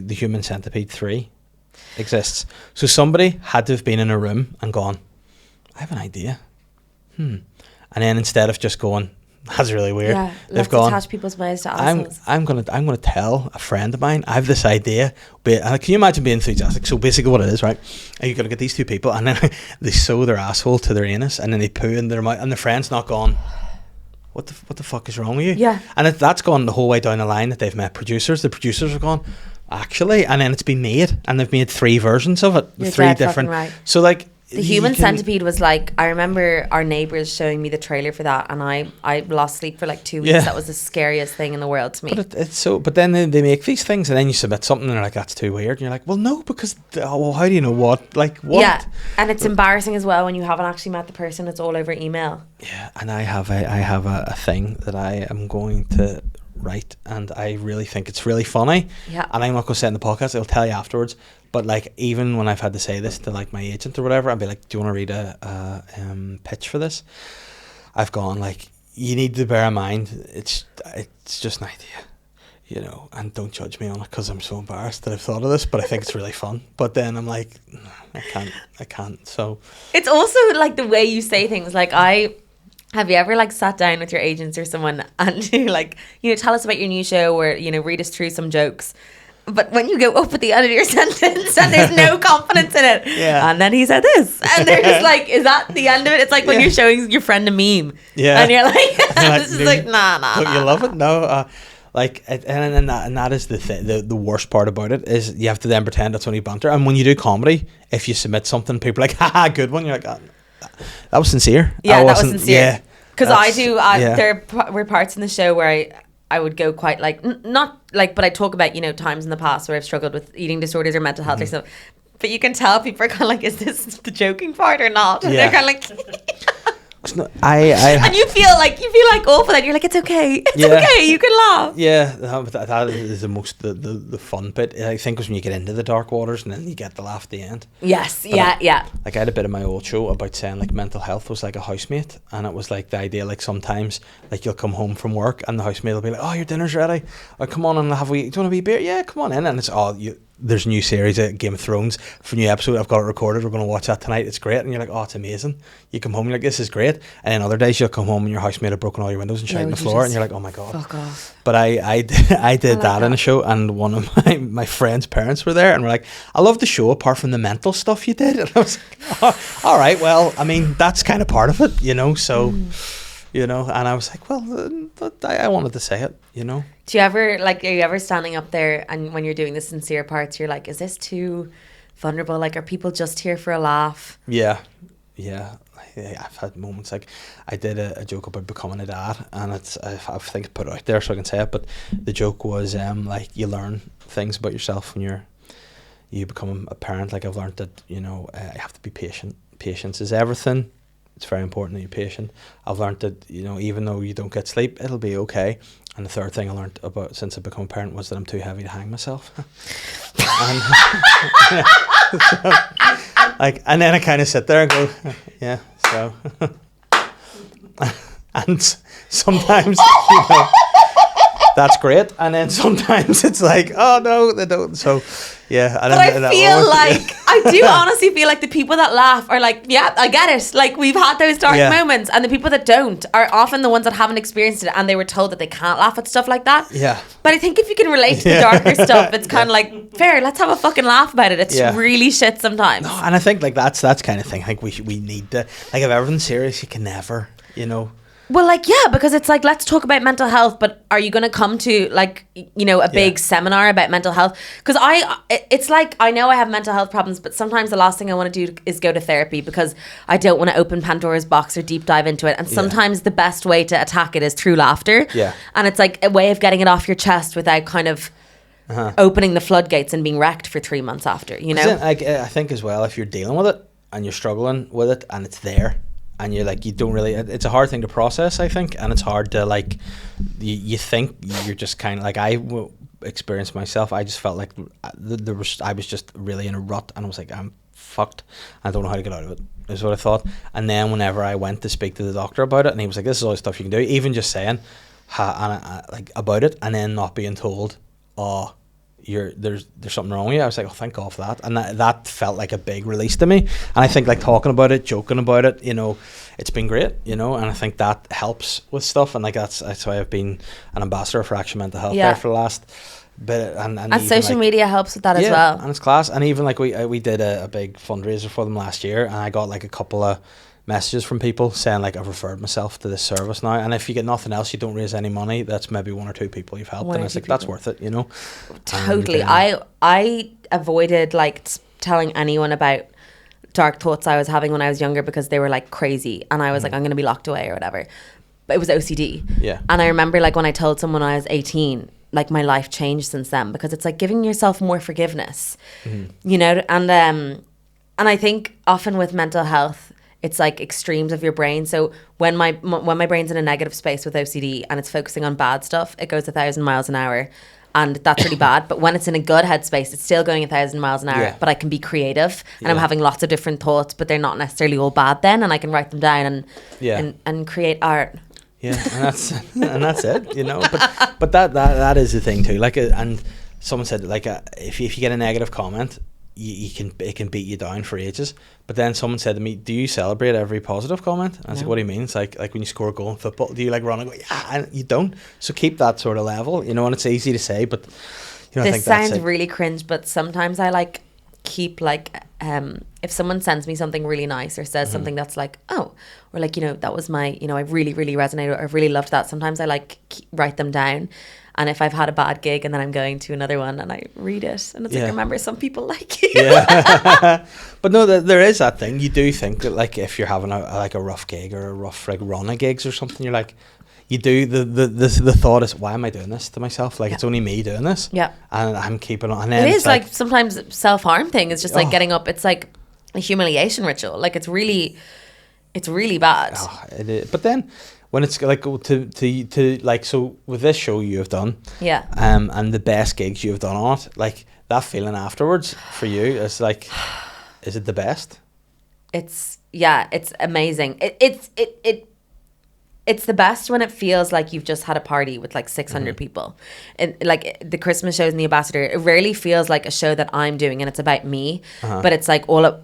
Speaker 1: the Human Centipede 3 exists. So somebody had to have been in a room and gone, I have an idea. And then instead of just going, that's really weird,
Speaker 3: Yeah.
Speaker 1: they've
Speaker 3: Let's
Speaker 1: gone,
Speaker 3: attach people's minds to assholes.
Speaker 1: I'm gonna tell a friend of mine I have this idea. Can you imagine being enthusiastic? So basically, what it is, right? You gotta get these two people, and then they sew their asshole to their anus, and then they poo in their mouth, and the friend's not gone. What the fuck is wrong with you?
Speaker 3: Yeah.
Speaker 1: And that's gone the whole way down the line that they've met producers. The producers have gone, actually, and then it's been made, and they've made 3 versions of it,
Speaker 3: You're
Speaker 1: 3
Speaker 3: dead
Speaker 1: different.
Speaker 3: fucking right.
Speaker 1: So like.
Speaker 3: The
Speaker 1: you
Speaker 3: Human
Speaker 1: can-
Speaker 3: Centipede was like, I remember our neighbours showing me the trailer for that, and I lost sleep for like 2 weeks.
Speaker 1: Yeah.
Speaker 3: That was the scariest thing in the world to me.
Speaker 1: But it's so. But then they make these things, and then you submit something, and they're like, "That's too weird." And you're like, "Well, no, because well, how do you know what? Like what?"
Speaker 3: Yeah, and it's embarrassing as well when you haven't actually met the person. It's all over email.
Speaker 1: Yeah, and I have a thing that I am going to write, and I really think it's really funny.
Speaker 3: Yeah.
Speaker 1: And I'm not going to say it in the podcast. I'll tell you afterwards. But like, even when I've had to say this to like my agent or whatever, I'll be like, "Do you want to read a pitch for this?" I've gone like, you need to bear in mind it's just an idea, and don't judge me on it because I'm so embarrassed that I've thought of this, but I think it's really fun. But then I'm like, no, I can't. So
Speaker 3: It's also like the way you say things. Like have you ever like sat down with your agents or someone and you're like, tell us about your new show, or read us through some jokes. But when you go up at the end of your sentence and there's no confidence in it,
Speaker 1: Yeah.
Speaker 3: and then he said this, and they're just like, is that the end of it? It's like when
Speaker 1: Yeah.
Speaker 3: you're showing your friend a meme,
Speaker 1: Yeah.
Speaker 3: and you're like,
Speaker 1: You're like,
Speaker 3: this is like, nah.
Speaker 1: Don't you love it? No. And that is the worst part about it, is you have to then pretend it's only banter. And when you do comedy, if you submit something, people are like, haha, good one. You're like, oh, that was sincere.
Speaker 3: Yeah, that was sincere.
Speaker 1: Yeah.
Speaker 3: Because there were parts in the show where I would go quite like, not like, but I talk about, times in the past where I've struggled with eating disorders or mental health or stuff. But you can tell people are kind of like, is this the joking part or not? And they're kind of like... and you feel like awful, and you're like, it's okay, okay, you can laugh.
Speaker 1: Yeah, that is the most the fun bit, I think, was when you get into the dark waters and then you get the laugh at the end.
Speaker 3: Yes, but yeah.
Speaker 1: Like, I had a bit of my old show about saying like mental health was like a housemate, and it was like the idea, like sometimes like you'll come home from work and the housemate will be like, oh, your dinner's ready, oh, come on and do you want a wee beer? Yeah, come on in. And it's there's a new series of Game of Thrones for a new episode. I've got it recorded. We're going to watch that tonight. It's great. And you're like, oh, it's amazing. You come home, you're like, this is great. And then other days you'll come home and your housemate have broken all your windows and shit on the floor. And you're like, oh my God.
Speaker 3: Fuck off.
Speaker 1: But I did that in a show, and one of my friend's parents were there and were like, I love the show apart from the mental stuff you did. And I was like, oh, all right, well, I mean, that's kind of part of it, so... and I was like, well, I wanted to say it,
Speaker 3: Do you ever, are you ever standing up there and when you're doing the sincere parts, you're like, is this too vulnerable? Like, are people just here for a laugh?
Speaker 1: Yeah. I've had moments, like, I did a joke about becoming a dad, and I think it's put out there so I can say it, but the joke was, like, you learn things about yourself when you become a parent. Like, I've learned that, you have to be patient. Patience is everything. It's very important that you're patient. I've learned that, even though you don't get sleep, it'll be okay. And the third thing I learned about since I've become a parent was that I'm too heavy to hang myself. And then I kind of sit there and go, yeah, so. And sometimes, that's great. And then sometimes it's like, oh no, they don't. So, yeah.
Speaker 3: But I do honestly feel like the people that laugh are like, yeah, I get it. Like, we've had those dark moments. And the people that don't are often the ones that haven't experienced it and they were told that they can't laugh at stuff like that.
Speaker 1: Yeah.
Speaker 3: But I think if you can relate to the darker stuff, it's kind of like, fair, let's have a fucking laugh about it. It's really shit sometimes.
Speaker 1: No, and I think like that's kind of thing. I think we need to, like, if everything's serious, you can never,
Speaker 3: Well, because it's like, let's talk about mental health, but are you going to come to a big seminar about mental health? Because it's like, I know I have mental health problems, but sometimes the last thing I want to do is go to therapy because I don't want to open Pandora's box or deep dive into it. And sometimes the best way to attack it is through laughter. Yeah. And it's like a way of getting it off your chest without kind of opening the floodgates and being wrecked for 3 months after,
Speaker 1: I think as well, if you're dealing with it and you're struggling with it and it's there, and you're like, you don't really, it's a hard thing to process, I think, and it's hard to like, you think you're just kind of like, I experienced myself, I just felt like I was just really in a rut, and I was like, I'm fucked, I don't know how to get out of it, is what I thought. And then whenever I went to speak to the doctor about it, and he was like, this is all the stuff you can do, even just saying like about it, and then not being told, oh, there's something wrong with you, I was like, oh, thank God for that. And that felt like a big release to me. And I think like talking about it, joking about it, it's been great, and I think that helps with stuff. And like that's why I've been an ambassador for Action Mental Health there for the last bit. And
Speaker 3: social media helps with that as well.
Speaker 1: And it's class. And even like we did a big fundraiser for them last year, and I got like a couple of messages from people saying like, I've referred myself to this service now, and if you get nothing else, you don't raise any money, that's maybe 1 or 2 people you've helped. And I was like, that's worth it,
Speaker 3: Totally. And, I avoided like telling anyone about dark thoughts I was having when I was younger because they were like crazy, and I was like, I'm gonna be locked away or whatever. But it was OCD. Yeah. And I remember like when I told someone I was 18, like my life changed since then, because it's like giving yourself more forgiveness, and I think often with mental health, it's like extremes of your brain. So when my brain's in a negative space with OCD and it's focusing on bad stuff, it goes 1,000 miles an hour, and that's really bad. But when it's in a good headspace, it's still going 1,000 miles an hour, but I can be creative, and I'm having lots of different thoughts, but they're not necessarily all bad then, and I can write them down and create art.
Speaker 1: Yeah, and that's it, But that is the thing too. Like, and someone said like, if you get a negative comment, it can beat you down for ages. But then someone said to me, do you celebrate every positive comment? And I was like, what do you mean? It's like when you score a goal in football, do you like run and go, yeah? And you don't. So keep that sort of level, and it's easy to say, but I think
Speaker 3: this sounds really cringe, but sometimes I like keep like if someone sends me something really nice or says something that's like, oh, or like, you know, that was my, you know, I really, really resonated, or I really loved that. Sometimes I like write them down. And if I've had a bad gig and then I'm going to another one and I read it and it's like, remember, some people like you.
Speaker 1: Yeah. But no, there is that thing. You do think that, like, if you're having a rough gig or a rough like run of gigs or something, you're like, you do the thought is, why am I doing this to myself? Like, it's only me doing this.
Speaker 3: Yeah.
Speaker 1: And I'm keeping on. And then
Speaker 3: it is like sometimes self-harm thing is just like getting up. It's like a humiliation ritual. Like it's really bad.
Speaker 1: Oh, it is. But then when it's like to like, so with this show you have done, and the best gigs you have done on it, like that feeling afterwards for you is like, is it the best?
Speaker 3: It's amazing. It's the best when it feels like you've just had a party with like 600 people. And like the Christmas shows in the Ambassador, it rarely feels like a show that I'm doing and it's about me, but it's like all up.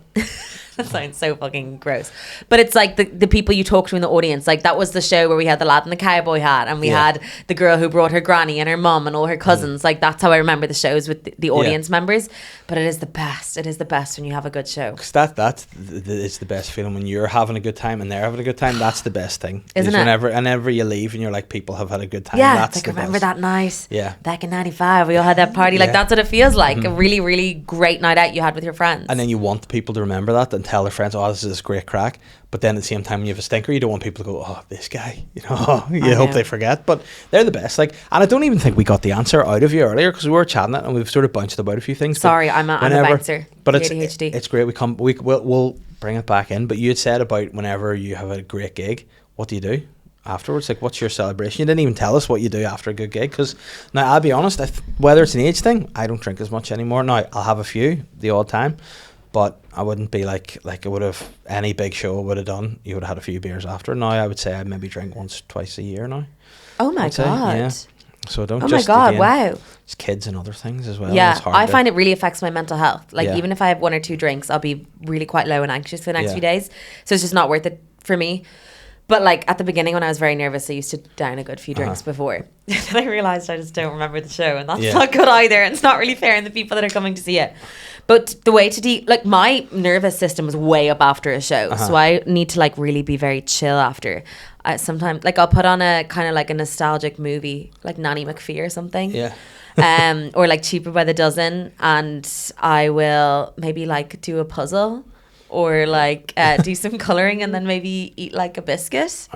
Speaker 3: That sounds so fucking gross. But it's like the people you talk to in the audience. Like that was the show where we had the lad in the cowboy hat and we had the girl who brought her granny and her mum and all her cousins. Like that's how I remember the shows with the audience members. But it is the best. It is the best when you have a good show.
Speaker 1: Because it's the best feeling when you're having a good time and they're having a good time. That's the best thing.
Speaker 3: Isn't it?
Speaker 1: Whenever you leave and you're like, people have had a good time.
Speaker 3: Yeah,
Speaker 1: That's
Speaker 3: it's like,
Speaker 1: the
Speaker 3: remember
Speaker 1: best.
Speaker 3: that night?
Speaker 1: Yeah.
Speaker 3: Back in 95, we all had that party. Like that's what it feels like. A really, really great night out you had with your friends.
Speaker 1: And then you want people to remember that and tell their friends, oh, this is great crack. But then at the same time, when you have a stinker, you don't want people to go, oh, this guy, you know, you hope they forget. But they're the best. Like, and I don't even think we got the answer out of you earlier because we were chatting it and we've sort of bounced about a few things.
Speaker 3: Sorry, I'm a bouncer.
Speaker 1: But
Speaker 3: ADHD.
Speaker 1: it's great. We'll bring it back in. But you had said about whenever you have a great gig, what do you do afterwards? Like, what's your celebration? You didn't even tell us what you do after a good gig. Because now, I'll be honest, whether it's an age thing, I don't drink as much anymore. Now, I'll have a few the odd time. But I wouldn't be like I would have any big show I would have done. You would have had a few beers after. Now I would say I maybe drink once, twice a year now.
Speaker 3: Oh my God.
Speaker 1: Yeah. So don't.
Speaker 3: Oh my God! Wow.
Speaker 1: It's kids and other things as well.
Speaker 3: Yeah, I find it really affects my mental health. Like even if I have one or two drinks, I'll be really quite low and anxious for the next few days. So it's just not worth it for me. But like at the beginning when I was very nervous, I used to down a good few drinks before. Then I realised I just don't remember the show, and that's not good either. And it's not really fair on the people that are coming to see it. But the way to like my nervous system was way up after a show, so I need to like really be very chill after. Sometimes like I'll put on a kind of like a nostalgic movie, like Nanny McPhee or something.
Speaker 1: Yeah.
Speaker 3: Or like Cheaper by the Dozen, and I will maybe like do a puzzle. Or like do some colouring and then maybe eat like a biscuit.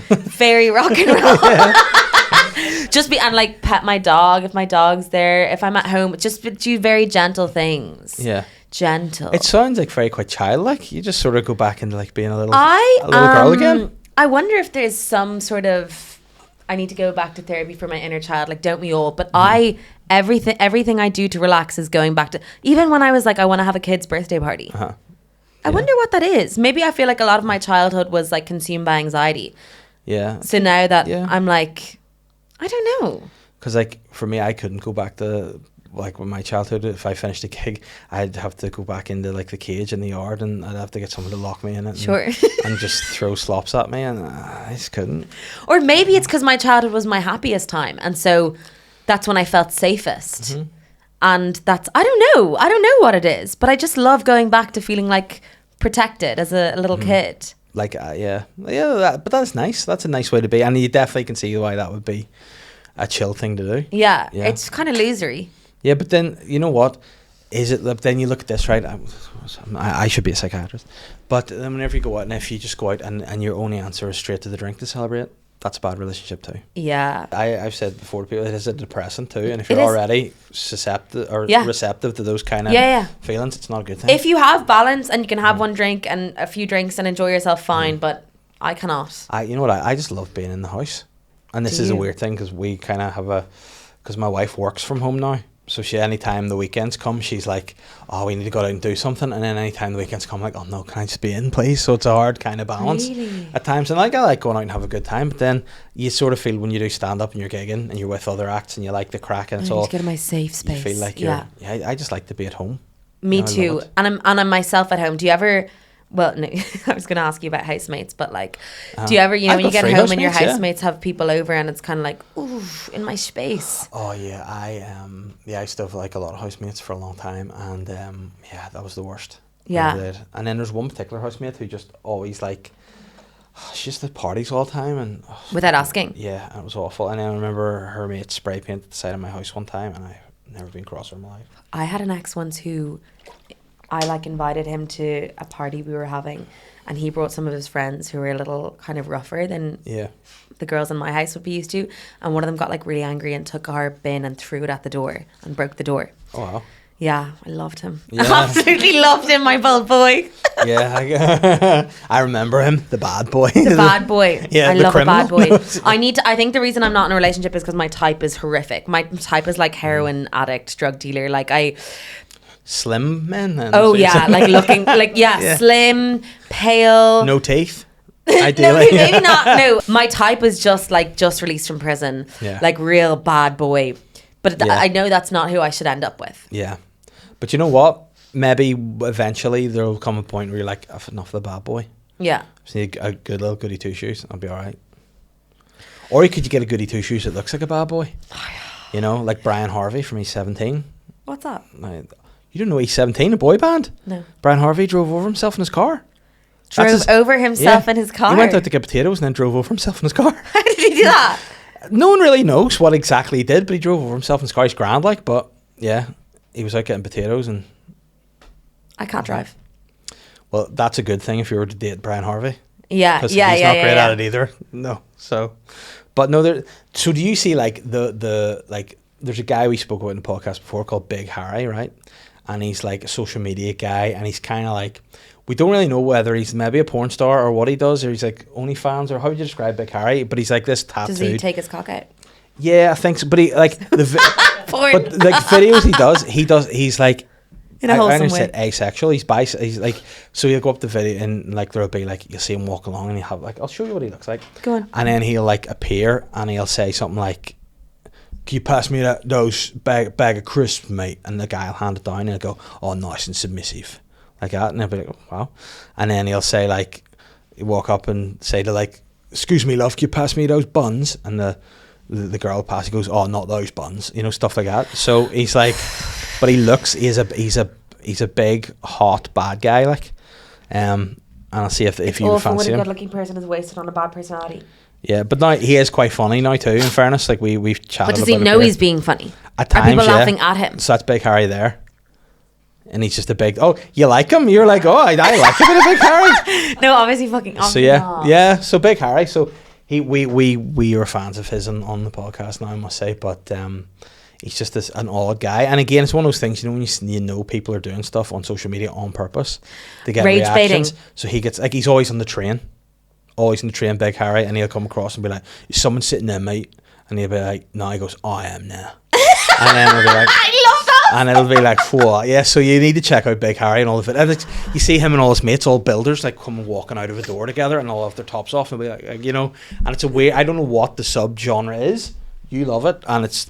Speaker 3: Very rock and roll. Just be and like pet my dog if my dog's there. If I'm at home, just do very gentle things.
Speaker 1: Yeah.
Speaker 3: Gentle.
Speaker 1: It sounds like very quite childlike. You just sort of go back into like being a little girl again.
Speaker 3: I wonder if there's some sort of I need to go back to therapy for my inner child. Like, don't we all? But everything I do to relax is going back to even when I was like I want to have a kid's birthday party. I wonder what that is. Maybe I feel like a lot of my childhood was like consumed by anxiety.
Speaker 1: Yeah.
Speaker 3: So now that I'm like, I don't know.
Speaker 1: Because like for me, I couldn't go back to like with my childhood. If I finished a gig, I'd have to go back into like the cage in the yard, and I'd have to get someone to lock me in it. And just throw slops at me, and I just couldn't.
Speaker 3: Or maybe it's because my childhood was my happiest time, and so that's when I felt safest. And that's I don't know what it is, but I just love going back to feeling like protected as a little kid. Like
Speaker 1: but that's nice. That's a nice way to be, and you definitely can see why that would be a chill thing to do.
Speaker 3: Yeah. It's kind of losery.
Speaker 1: Yeah, but then you know what? Is it? Then you look at this, right? I should be a psychiatrist, but then whenever you go out, and if you just go out and your only answer is straight to the drink to celebrate, that's a bad relationship too. Yeah. I've said before to people, it is a depressant too, and if you're already receptive to those kind of feelings, it's not a good thing.
Speaker 3: If you have balance and you can have one drink and a few drinks and enjoy yourself, fine, but I cannot.
Speaker 1: You know what? I just love being in the house, and this is a weird thing because we kind of have because my wife works from home now. So anytime the weekends come, she's like, oh, we need to go out and do something. And then anytime the weekends come, like, oh no, can I just be in, please? So it's a hard kind of balance at times. And like I like going out and have a good time, but then you sort of feel when you do stand up and you're gigging and you're with other acts and you like the crack and it's all.
Speaker 3: I need to go to my safe space.
Speaker 1: You feel like I just like to be at home.
Speaker 3: Me too. And I'm myself at home. Do you ever? Well, no, I was going to ask you about housemates, but like, do you ever, when you get home and your housemates have people over and it's kind of like, ooh, in my space.
Speaker 1: Oh yeah, I used to have like a lot of housemates for a long time, and that was the worst.
Speaker 3: Yeah.
Speaker 1: Really did. And then there's one particular housemate who just always like, she just at parties all the time and
Speaker 3: Without asking.
Speaker 1: yeah, and it was awful. And then I remember her mate spray painted the side of my house one time, and I've never been crosser in my life.
Speaker 3: I had an ex once who I like invited him to a party we were having, and he brought some of his friends who were a little kind of rougher than
Speaker 1: Yeah.
Speaker 3: the girls in my house would be used to, and one of them got like really angry and took our bin and threw it at the door and broke the door.
Speaker 1: Oh wow.
Speaker 3: Yeah, I loved him.
Speaker 1: Yeah.
Speaker 3: Absolutely loved him, my bold boy.
Speaker 1: Yeah, I remember him, the bad boy.
Speaker 3: The bad boy.
Speaker 1: Yeah,
Speaker 3: I
Speaker 1: the
Speaker 3: love
Speaker 1: criminal.
Speaker 3: a bad boy. I think the reason I'm not in a relationship is because my type is horrific. My type is like heroin addict, drug dealer. Like
Speaker 1: Slim men. Then,
Speaker 3: oh
Speaker 1: so you
Speaker 3: yeah,
Speaker 1: said.
Speaker 3: like looking, like
Speaker 1: Yeah.
Speaker 3: slim, pale.
Speaker 1: No teeth.
Speaker 3: No,
Speaker 1: Ideally.
Speaker 3: maybe not. No, my type is just like just released from prison,
Speaker 1: Yeah.
Speaker 3: like real bad boy. But
Speaker 1: Yeah.
Speaker 3: I know that's not who I should end up with.
Speaker 1: Yeah, but you know what? Maybe eventually there will come a point where you're like, "I've enough of the bad boy.
Speaker 3: Yeah.
Speaker 1: Just need a good little goody two shoes. I'll be all right." Or could you get a goody two shoes that looks like a bad boy? You know, like Brian Harvey from He's 17.
Speaker 3: What's that?
Speaker 1: Now, you don't know He's 17, a boy band?
Speaker 3: No.
Speaker 1: Brian Harvey drove over himself in his car.
Speaker 3: Drove
Speaker 1: That's his-
Speaker 3: over himself
Speaker 1: yeah.
Speaker 3: in his car.
Speaker 1: He went out to get potatoes and then drove over himself in his car.
Speaker 3: How did he do that?
Speaker 1: No one really knows what exactly he did, but he drove over himself in his car. He's grand, like, but yeah, he was out getting potatoes and.
Speaker 3: I can't drive.
Speaker 1: Well, that's a good thing if you were to date Brian Harvey.
Speaker 3: Yeah,
Speaker 1: Because
Speaker 3: yeah,
Speaker 1: he's
Speaker 3: yeah,
Speaker 1: not
Speaker 3: yeah,
Speaker 1: great
Speaker 3: yeah.
Speaker 1: at it either. No. So, but no, there. So do you see like the like? There's a guy we spoke about in the podcast before called Big Harry, right? And he's like a social media guy, and he's kind of like, we don't really know whether he's maybe a porn star or what he does, or he's like OnlyFans, or how would you describe Big Harry? But he's like this tattooed.
Speaker 3: Does he take his cock out?
Speaker 1: Yeah, I think so. But he like
Speaker 3: Porn.
Speaker 1: but like videos he's like.
Speaker 3: In a wholesome
Speaker 1: understand
Speaker 3: way.
Speaker 1: asexual. He's he's like, so he'll go up the video and like there'll be like, you'll see him walk along and he'll have like, I'll show you what he looks like.
Speaker 3: Go on.
Speaker 1: And then he'll like appear and he'll say something like, can you pass me those bag of crisps, mate? And the guy will hand it down and he'll go, oh, nice and submissive. Like that. And he'll be like, oh, wow. And then he'll say like, he'll walk up and say to like, excuse me, love, can you pass me those buns? And the girl will pass, he goes, oh, not those buns. You know, stuff like that. So he's like, but he's a big, hot, bad guy, like. And I'll see if you
Speaker 3: Awful
Speaker 1: fancy
Speaker 3: when a
Speaker 1: him.
Speaker 3: good-looking person is wasted on a bad personality.
Speaker 1: Yeah, but now he is quite funny now too. In fairness, like we've chatted.
Speaker 3: But does he
Speaker 1: about it
Speaker 3: know
Speaker 1: here.
Speaker 3: he's being funny?
Speaker 1: At times,
Speaker 3: Are people
Speaker 1: yeah.
Speaker 3: laughing at him?
Speaker 1: So that's Big Harry there, and he's just a big. Oh, you like him? You're like, oh, I like a bit of Big Harry.
Speaker 3: No, obviously fucking.
Speaker 1: So yeah. So Big Harry. So we are fans of his on the podcast now, I must say. But he's just an odd guy. And again, it's one of those things, you know, when you know people are doing stuff on social media on purpose to get
Speaker 3: Rage
Speaker 1: reactions.
Speaker 3: baiting.
Speaker 1: So he gets like, he's always on the train, Big Harry, and he'll come across and be like, is someone sitting there, mate? And he'll be like, no. He goes, I am now. And then he'll be like,
Speaker 3: I love that.
Speaker 1: and it'll be like, whoa, yeah. So you need to check out Big Harry and all of it. And you see him and all his mates, all builders, like come walking out of a door together and all have their tops off, and be like, you know. And it's a weird. I don't know what the sub genre is. You love it, and it's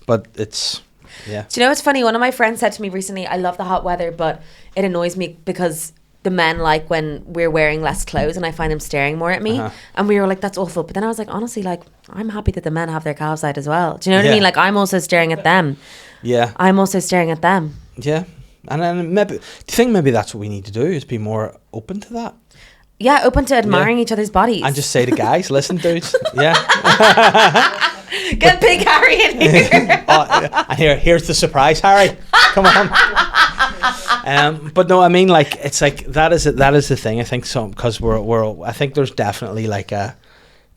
Speaker 1: yeah.
Speaker 3: Do you know what's funny? One of my friends said to me recently, I love the hot weather, but it annoys me because the men like when we're wearing less clothes and I find them staring more at me. And we were like, that's awful. But then I was like, honestly, like, I'm happy that the men have their calves out as well. Do you know what I
Speaker 1: Yeah.
Speaker 3: mean? Like, I'm also staring at them.
Speaker 1: Yeah.
Speaker 3: I'm also staring at them.
Speaker 1: Yeah. And then maybe, do you think maybe that's what we need to do, is be more open to that?
Speaker 3: Yeah, open to admiring each other's bodies.
Speaker 1: And just say to guys, listen, dudes, yeah.
Speaker 3: Get Big Harry in here.
Speaker 1: And here's the surprise, Harry. Come on. But no, I mean, like, it's like that is the thing. I think so, because I think there's definitely like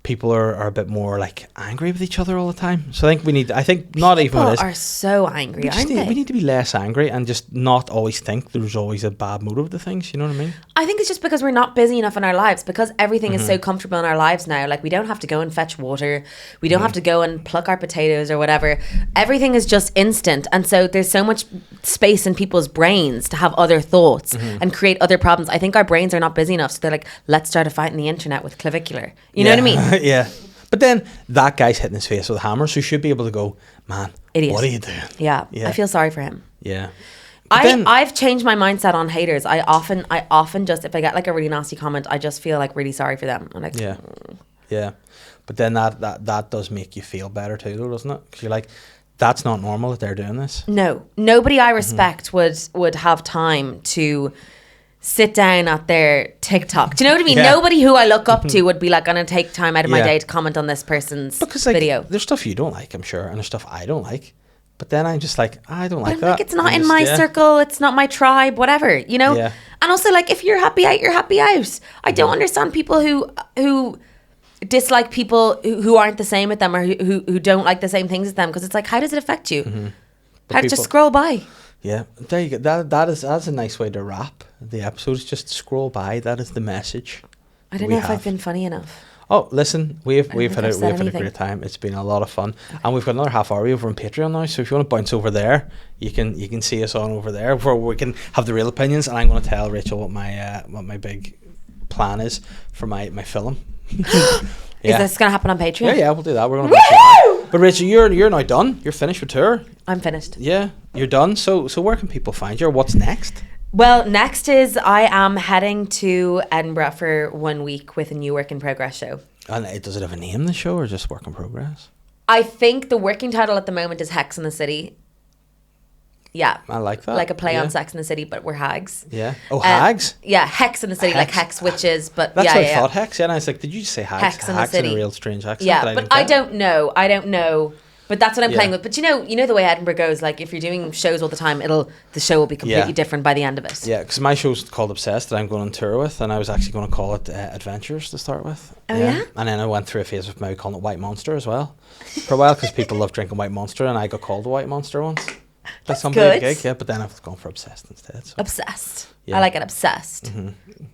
Speaker 1: people are a bit more like angry with each other all the time. So I think not even
Speaker 3: People
Speaker 1: with this.
Speaker 3: are so angry, aren't they?
Speaker 1: We need to be less angry and just not always think there's always a bad motive to things. You know what I mean?
Speaker 3: I think it's just because we're not busy enough in our lives, because everything is
Speaker 1: Mm-hmm.
Speaker 3: so comfortable in our lives now. Like, we don't have to go and fetch water. We don't have to go and pluck our potatoes or whatever. Everything is just instant. And so there's so much space in people's brains to have other thoughts
Speaker 1: Mm-hmm.
Speaker 3: and create other problems. I think our brains are not busy enough. So they're like, let's start a fight in the internet with clavicular. You know what I mean?
Speaker 1: Yeah. But then that guy's hitting his face with a hammer, so you should be able to go, man,
Speaker 3: Idiot.
Speaker 1: what are you doing?
Speaker 3: Yeah.
Speaker 1: Yeah.
Speaker 3: I feel sorry for him.
Speaker 1: Yeah. But then-
Speaker 3: I've changed my mindset on haters. I often just, if I get like a really nasty comment, I just feel like really sorry for them. I'm like,
Speaker 1: Yeah. Yeah. But then that does make you feel better too, though, doesn't it? Because you're like, that's not normal that they're doing this.
Speaker 3: No, nobody I respect would have time to sit down at their TikTok. Do you know what I mean?
Speaker 1: Yeah.
Speaker 3: Nobody who I look up to would be like, going to take time out of my
Speaker 1: Yeah.
Speaker 3: day to comment on this person's
Speaker 1: Because like,
Speaker 3: video.
Speaker 1: there's stuff you don't like, I'm sure, and there's stuff I don't like. But then I'm just like, I don't
Speaker 3: But
Speaker 1: like
Speaker 3: I'm
Speaker 1: that.
Speaker 3: like, it's not
Speaker 1: I'm
Speaker 3: in
Speaker 1: just-
Speaker 3: my
Speaker 1: yeah.
Speaker 3: circle. It's not my tribe, whatever, you know?
Speaker 1: Yeah.
Speaker 3: And also, like, if you're happy out, you're happy out. I don't understand people who dislike people who aren't the same with them or who don't like the same things as them. Because it's like, how does it affect you? How
Speaker 1: people-
Speaker 3: just scroll by.
Speaker 1: Yeah, there you go. That's a nice way to wrap the episodes. Just scroll by. That is the message.
Speaker 3: I don't
Speaker 1: we
Speaker 3: know if
Speaker 1: have.
Speaker 3: I've been funny enough.
Speaker 1: Oh, listen, we've
Speaker 3: think
Speaker 1: had
Speaker 3: I've
Speaker 1: a
Speaker 3: said
Speaker 1: great
Speaker 3: anything.
Speaker 1: time. It's been a lot of fun, and we've got another half hour over on Patreon now. So if you want to bounce over there, you can see us on over there where we can have the real opinions. And I'm going to tell Rachel what my big plan is for my film.
Speaker 3: Is this going to happen on Patreon?
Speaker 1: Yeah, we'll do that. We're going
Speaker 3: Woo!
Speaker 1: to. But Rachel, you're now done. You're finished with tour.
Speaker 3: I'm finished.
Speaker 1: Yeah, you're done. So where can people find you? Or what's next?
Speaker 3: Well, next is I am heading to Edinburgh for 1 week with a new work in progress show.
Speaker 1: And does it have a name, the show, or just work in progress?
Speaker 3: I think the working title at the moment is Hex in the City. Yeah.
Speaker 1: I like that.
Speaker 3: Like a play
Speaker 1: Yeah.
Speaker 3: on Sex in the City, but we're hags.
Speaker 1: Yeah. Oh, hags?
Speaker 3: Yeah, Hex in the City, like
Speaker 1: Hex.
Speaker 3: hex witches, but
Speaker 1: That's
Speaker 3: yeah,
Speaker 1: what
Speaker 3: yeah,
Speaker 1: I
Speaker 3: yeah.
Speaker 1: thought, Hex. Yeah, and I was like, did you just say hags?
Speaker 3: Hex in the
Speaker 1: Hags
Speaker 3: City.
Speaker 1: in a real strange accent.
Speaker 3: Yeah,
Speaker 1: that
Speaker 3: but
Speaker 1: didn't
Speaker 3: I
Speaker 1: get.
Speaker 3: don't know. But that's what I'm
Speaker 1: Yeah.
Speaker 3: playing with. But you know the way Edinburgh goes. Like if you're doing shows all the time, the show will be completely
Speaker 1: Yeah.
Speaker 3: different by the end of it.
Speaker 1: Yeah, because my show's called Obsessed that I'm going on tour with, and I was actually going to call it Adventures to start with.
Speaker 3: Oh, yeah?
Speaker 1: And then I went through a phase of maybe calling it White Monster as well for a while, because people love drinking White Monster, and I got called a White Monster once by somebody at a
Speaker 3: good.
Speaker 1: gig. Yeah, but then I've gone for Obsessed instead. So.
Speaker 3: Obsessed.
Speaker 1: Yeah.
Speaker 3: I like it. Obsessed.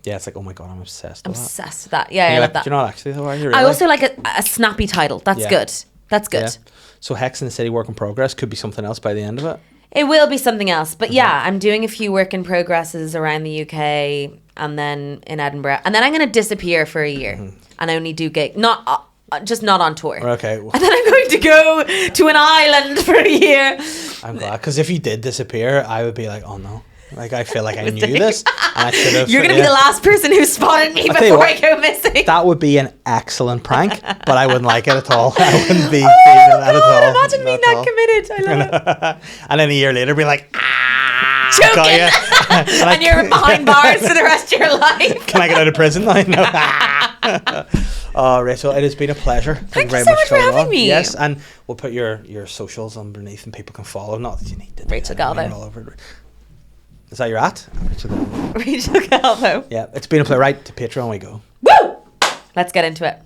Speaker 1: Yeah, it's like, oh my god, I'm obsessed with that.
Speaker 3: Obsessed with that. Yeah,
Speaker 1: And
Speaker 3: I
Speaker 1: you're
Speaker 3: love
Speaker 1: like,
Speaker 3: that.
Speaker 1: you're not actually though, are you?
Speaker 3: I
Speaker 1: Really?
Speaker 3: also like a snappy title. That's
Speaker 1: Yeah.
Speaker 3: good. That's good.
Speaker 1: Yeah. So Hex in the City, work in progress, could be something else by the end of it.
Speaker 3: It will be something else. But yeah, I'm doing a few work in progresses around the UK and then in Edinburgh. And then I'm going to disappear for a year and only do gig. Just not on tour.
Speaker 1: Okay.
Speaker 3: And then I'm going to go to an island for a year.
Speaker 1: I'm glad, because if you did disappear, I would be like, oh no. Like, I feel like I knew this, and I should have.
Speaker 3: You're going to be the last person who spotted me
Speaker 1: tell you
Speaker 3: before
Speaker 1: what,
Speaker 3: I go missing.
Speaker 1: That would be an excellent prank, but I wouldn't like it at all. I wouldn't be feeling that at all.
Speaker 3: Imagine being
Speaker 1: Not at
Speaker 3: that
Speaker 1: all.
Speaker 3: committed. I love it.
Speaker 1: And then a year later, be like, ah,
Speaker 3: Joking.
Speaker 1: got ya.
Speaker 3: And you're behind bars for the rest of your life.
Speaker 1: Can I get out of prison now? No. Oh, Rachel, it has been a pleasure.
Speaker 3: Thank you so much for
Speaker 1: coming
Speaker 3: having
Speaker 1: on.
Speaker 3: me.
Speaker 1: Yes, and we'll put your socials underneath and people can follow. Not that you need to. do
Speaker 3: Rachel
Speaker 1: that, I mean,
Speaker 3: Galvo.
Speaker 1: all over it. Is that your at? Rachel Galvo.
Speaker 3: Rachel Galvo.
Speaker 1: Yeah, it's been a pleasure. Right, to Patreon we go.
Speaker 3: Woo! Let's get into it.